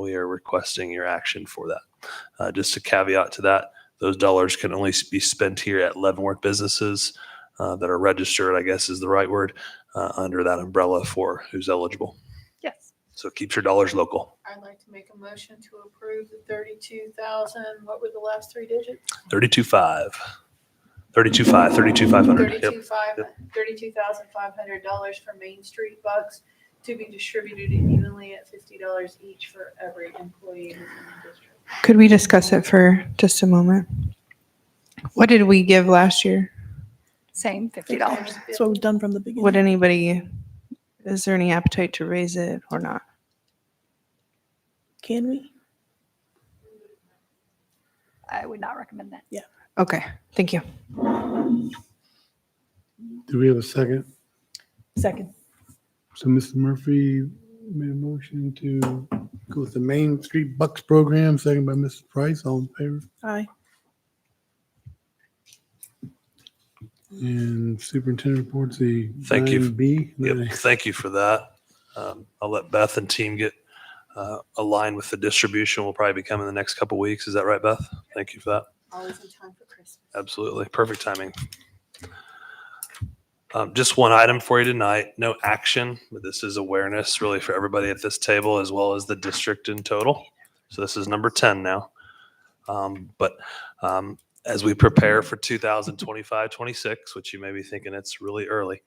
we are requesting your action for that. Just a caveat to that, those dollars can only be spent here at Leavenworth businesses that are registered, I guess is the right word, under that umbrella for who's eligible. Yes. So keep your dollars local. I'd like to make a motion to approve the 32,000, what were the last 3 digits? 32,500. 32,500. Yep. $32,500 for Main Street bucks to be distributed evenly at $50 each for every employee who's in the district. Could we discuss it for just a moment? What did we give last year? Same, $50. That's what we've done from the beginning. Would anybody, is there any appetite to raise it or not? Can we? I would not recommend that. Okay, thank you. Do we have a second? Second. So Mrs. Murphy made a motion to go with the Main Street Bucks program, second by Mrs. Price. All in favor? Aye. And superintendent reports the Thank you. 9B. Yep. Thank you for that. I'll let Beth and team get aligned with the distribution. Will probably be coming in the next couple weeks. Is that right, Beth? Thank you for that. Always in time for Christmas. Absolutely. Perfect timing. Just one item for you tonight. No action, but this is awareness really for everybody at this table as well as the district in total. So this is number 10 now. As we prepare for 2025-26, which you may be thinking it's really early,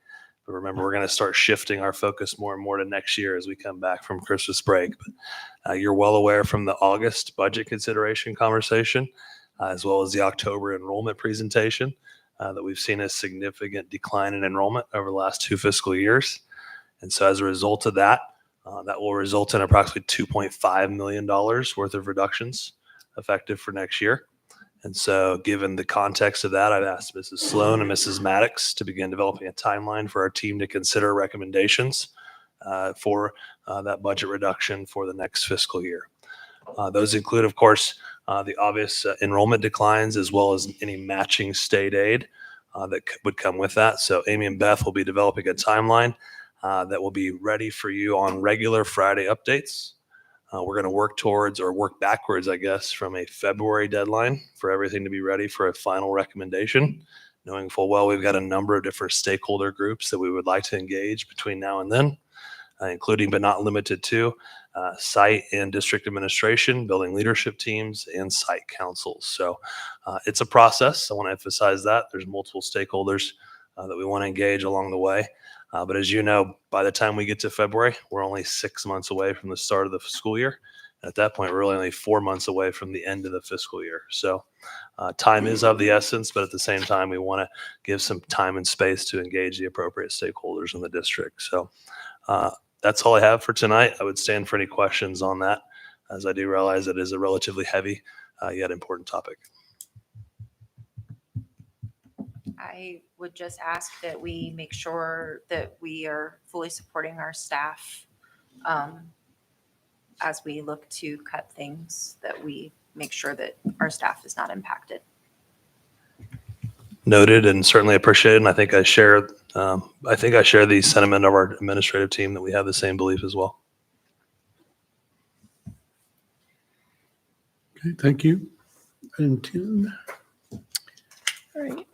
but remember, we're going to start shifting our focus more and more to next year as we come back from Christmas break. But you're well aware from the August budget consideration conversation, as well as the October enrollment presentation, that we've seen a significant decline in enrollment over the last 2 fiscal years. And so as a result of that, that will result in approximately $2.5 million worth of reductions effective for next year. And so given the context of that, I've asked Mrs. Sloan and Mrs. Maddox to begin developing a timeline for our team to consider recommendations for that budget reduction for the next fiscal year. Those include, of course, the obvious enrollment declines, as well as any matching state aid that would come with that. So Amy and Beth will be developing a timeline that will be ready for you on regular Friday updates. We're going to work towards, or work backwards, I guess, from a February deadline for everything to be ready for a final recommendation, knowing full well we've got a number of different stakeholder groups that we would like to engage between now and then, including but not limited to site and district administration, building leadership teams, and site councils. So it's a process. I want to emphasize that. There's multiple stakeholders that we want to engage along the way. But as you know, by the time we get to February, we're only 6 months away from the start of the school year. At that point, we're really only 4 months away from the end of the fiscal year. So time is of the essence, but at the same time, we want to give some time and space to engage the appropriate stakeholders in the district. So that's all I have for tonight. I would stand for any questions on that, as I do realize it is a relatively heavy yet important topic. I would just ask that we make sure that we are fully supporting our staff as we look to cut things, that we make sure that our staff is not impacted. Noted and certainly appreciated. And I think I share the sentiment of our administrative team that we have the same belief as well. Okay, thank you. Item 10. All right.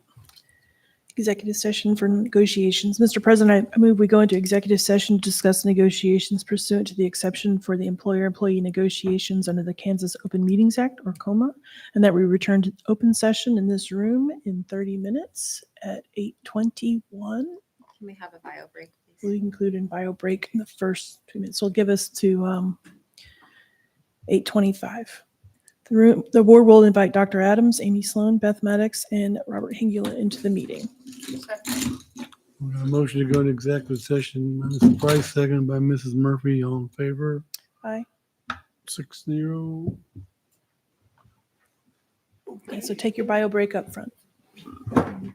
Executive session for negotiations. Mr. President, I move we go into executive session to discuss negotiations pursuant to the exception for the employer-employee negotiations under the Kansas Open Meetings Act, or COMA, and that we return to open session in this room in 30 minutes at 8:21. Can we have a bio break, please? We'll include in bio break in the first 2 minutes. So it'll give us to 8:25. The board will invite Dr. Adams, Amy Sloan, Beth Maddox, and Robert Hingula into the meeting. We got a motion to go into executive session by Mrs. Price, seconded by Mrs. Murphy. All in favor? Aye. 6-0. Okay, so take your bio break up front. A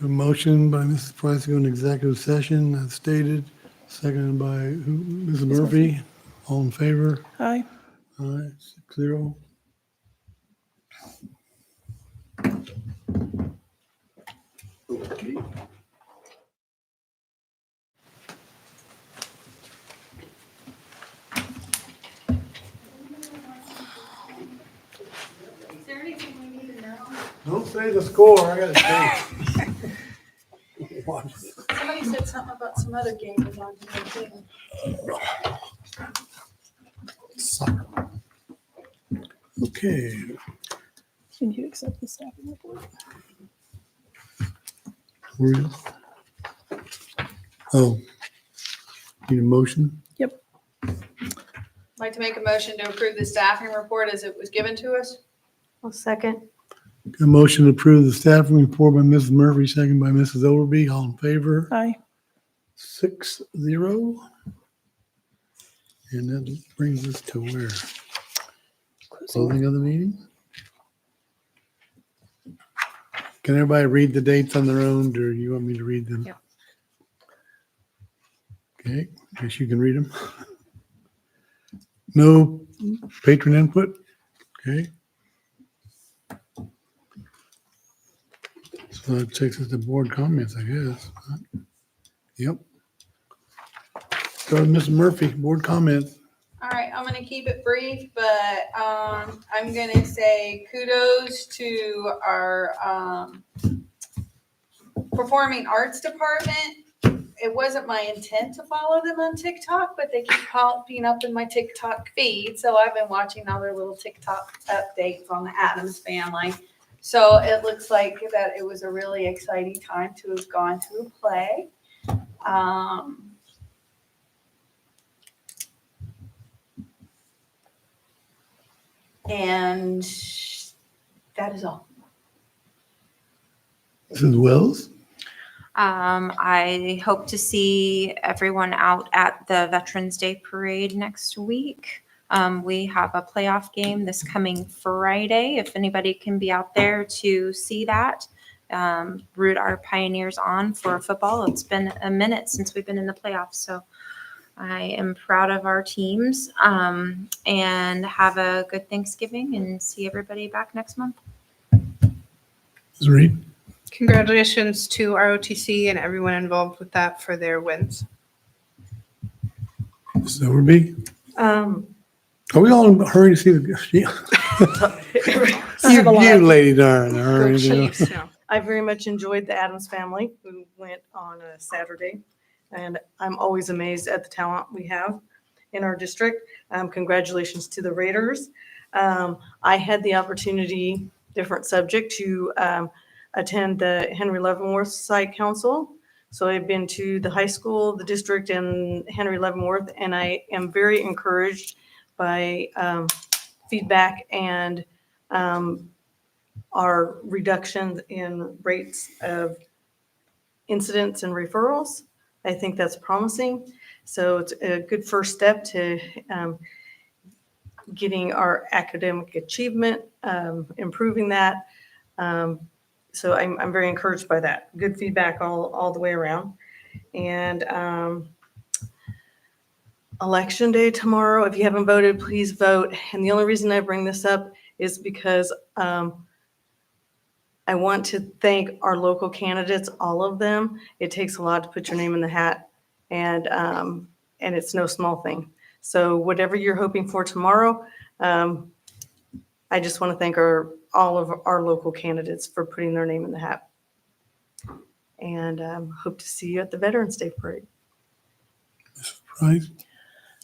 motion by Mrs. Price to go into executive session as stated, seconded by Mrs. Murphy. All in favor? Aye. Aye, 6-0. Okay. Is there anything we need to know? Don't say the score, I gotta say. Somebody said something about some other game was on here too. Okay, Can you accept the staff report? where is? Oh. Need a motion? Yep. I'd like to make a motion to approve the staffing report as it was given to us. Well, second. A motion to approve the staffing report by Mrs. Murphy, second by Mrs. Overby. All in favor? Aye. 6-0. And that brings us to where? Closing of the meeting? Can everybody read the dates on their own, or you want me to read them? Yeah. Okay, guess you can read them. No patron input? Okay. So that takes us to board comments, I guess. Yep. Start with Ms. Murphy, board comments. All right, I'm gonna keep it brief, but I'm gonna say kudos to our performing arts department. It wasn't my intent to follow them on TikTok, but they keep popping up in my TikTok feed. So I've been watching all their little TikTok updates on the Addams family. So it looks like that it was a really exciting time to have gone to a play. And that is all. Mrs. Wells? I hope to see everyone out at the Veterans Day Parade next week. We have a playoff game this coming Friday. If anybody can be out there to see that, root our Pioneers on for football. It's been a minute since we've been in the playoffs, so I am proud of our teams. And have a good Thanksgiving and see everybody back next month. Ms. Reed? Congratulations to ROTC and everyone involved with that for their wins. Mrs. Overby? Um, Are we all in a hurry to see the? You ladies are in a hurry. Chiefs. I very much enjoyed the Addams family who went on a Saturday, and I'm always amazed at the talent we have in our district. Congratulations to the Raiders. I had the opportunity, different subject, to attend the Henry Leavenworth Site Council. So I've been to the high school, the district, and Henry Leavenworth, and I am very encouraged by feedback and our reductions in rates of incidents and referrals. I think that's promising. So it's a good first step to getting our academic achievement, improving that. So I'm very encouraged by that. Good feedback all the way around. And election day tomorrow, if you haven't voted, please vote. And the only reason I bring this up is because I want to thank our local candidates, all of them. It takes a lot to put your name in the hat, and it's no small thing. So whatever you're hoping for tomorrow, I just want to thank all of our local candidates for putting their name in the hat. And hope to see you at the Veterans Day Parade. Right.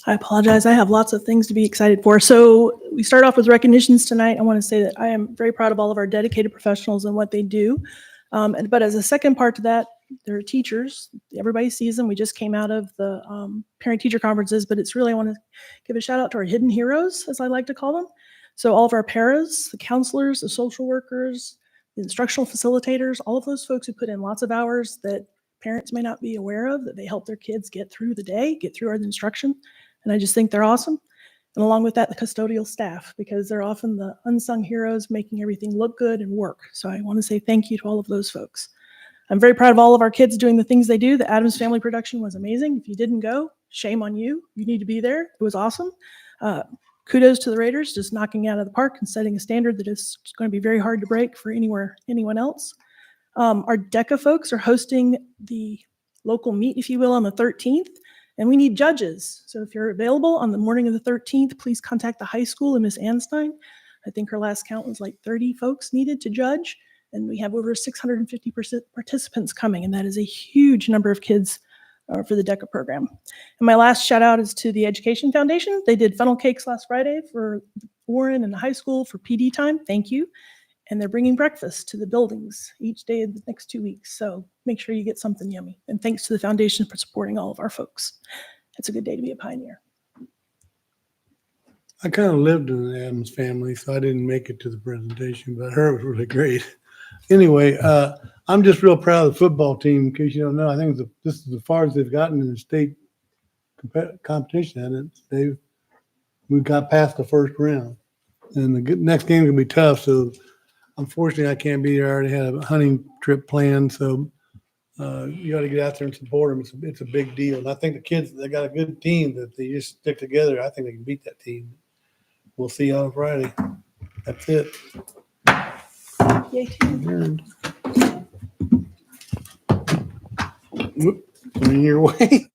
I apologize. I have lots of things to be excited for. So we start off with recognitions tonight. I want to say that I am very proud of all of our dedicated professionals and what they do. But as a second part to that, there are teachers. Everybody sees them. We just came out of the parent-teacher conferences, but it's really, I want to give a shout out to our hidden heroes, as I like to call them. So all of our paras, the counselors, the social workers, the instructional facilitators, all of those folks who put in lots of hours that parents may not be aware of, that they help their kids get through the day, get through our instruction. And I just think they're awesome. And along with that, the custodial staff, because they're often the unsung heroes making everything look good and work. So I want to say thank you to all of those folks. I'm very proud of all of our kids doing the things they do. The Addams Family production was amazing. If you didn't go, shame on you. You need to be there. It was awesome. Kudos to the Raiders, just knocking it out of the park and setting a standard that is going to be very hard to break for anyone else. Our DECA folks are hosting the local meet, if you will, on the 13th. And we need judges. So if you're available on the morning of the 13th, please contact the high school and Miss Anstein. I think her last count was like 30 folks needed to judge. And we have over 650 participants coming. And that is a huge number of kids for the DECA program. And my last shout out is to the Education Foundation. They did funnel cakes last Friday for Warren and the high school for PD time. Thank you. And they're bringing breakfast to the buildings each day of the next 2 weeks. So make sure you get something yummy. And thanks to the foundation for supporting all of our folks. It's a good day to be a pioneer. I kind of lived in the Addams family, so I didn't make it to the presentation, but her was really great. Anyway, I'm just real proud of the football team. In case you don't know, I think this is as far as they've gotten in the state competition. And we got past the first round. And the next game is going to be tough, so unfortunately, I can't be there. I already had a hunting trip planned, so you got to get out there and support them. It's a big deal. And I think the kids, they got a good team that they just stick together. I think they can beat that team. We'll see you on Friday. That's it. Yay. Adjourned. Whoop, in your way.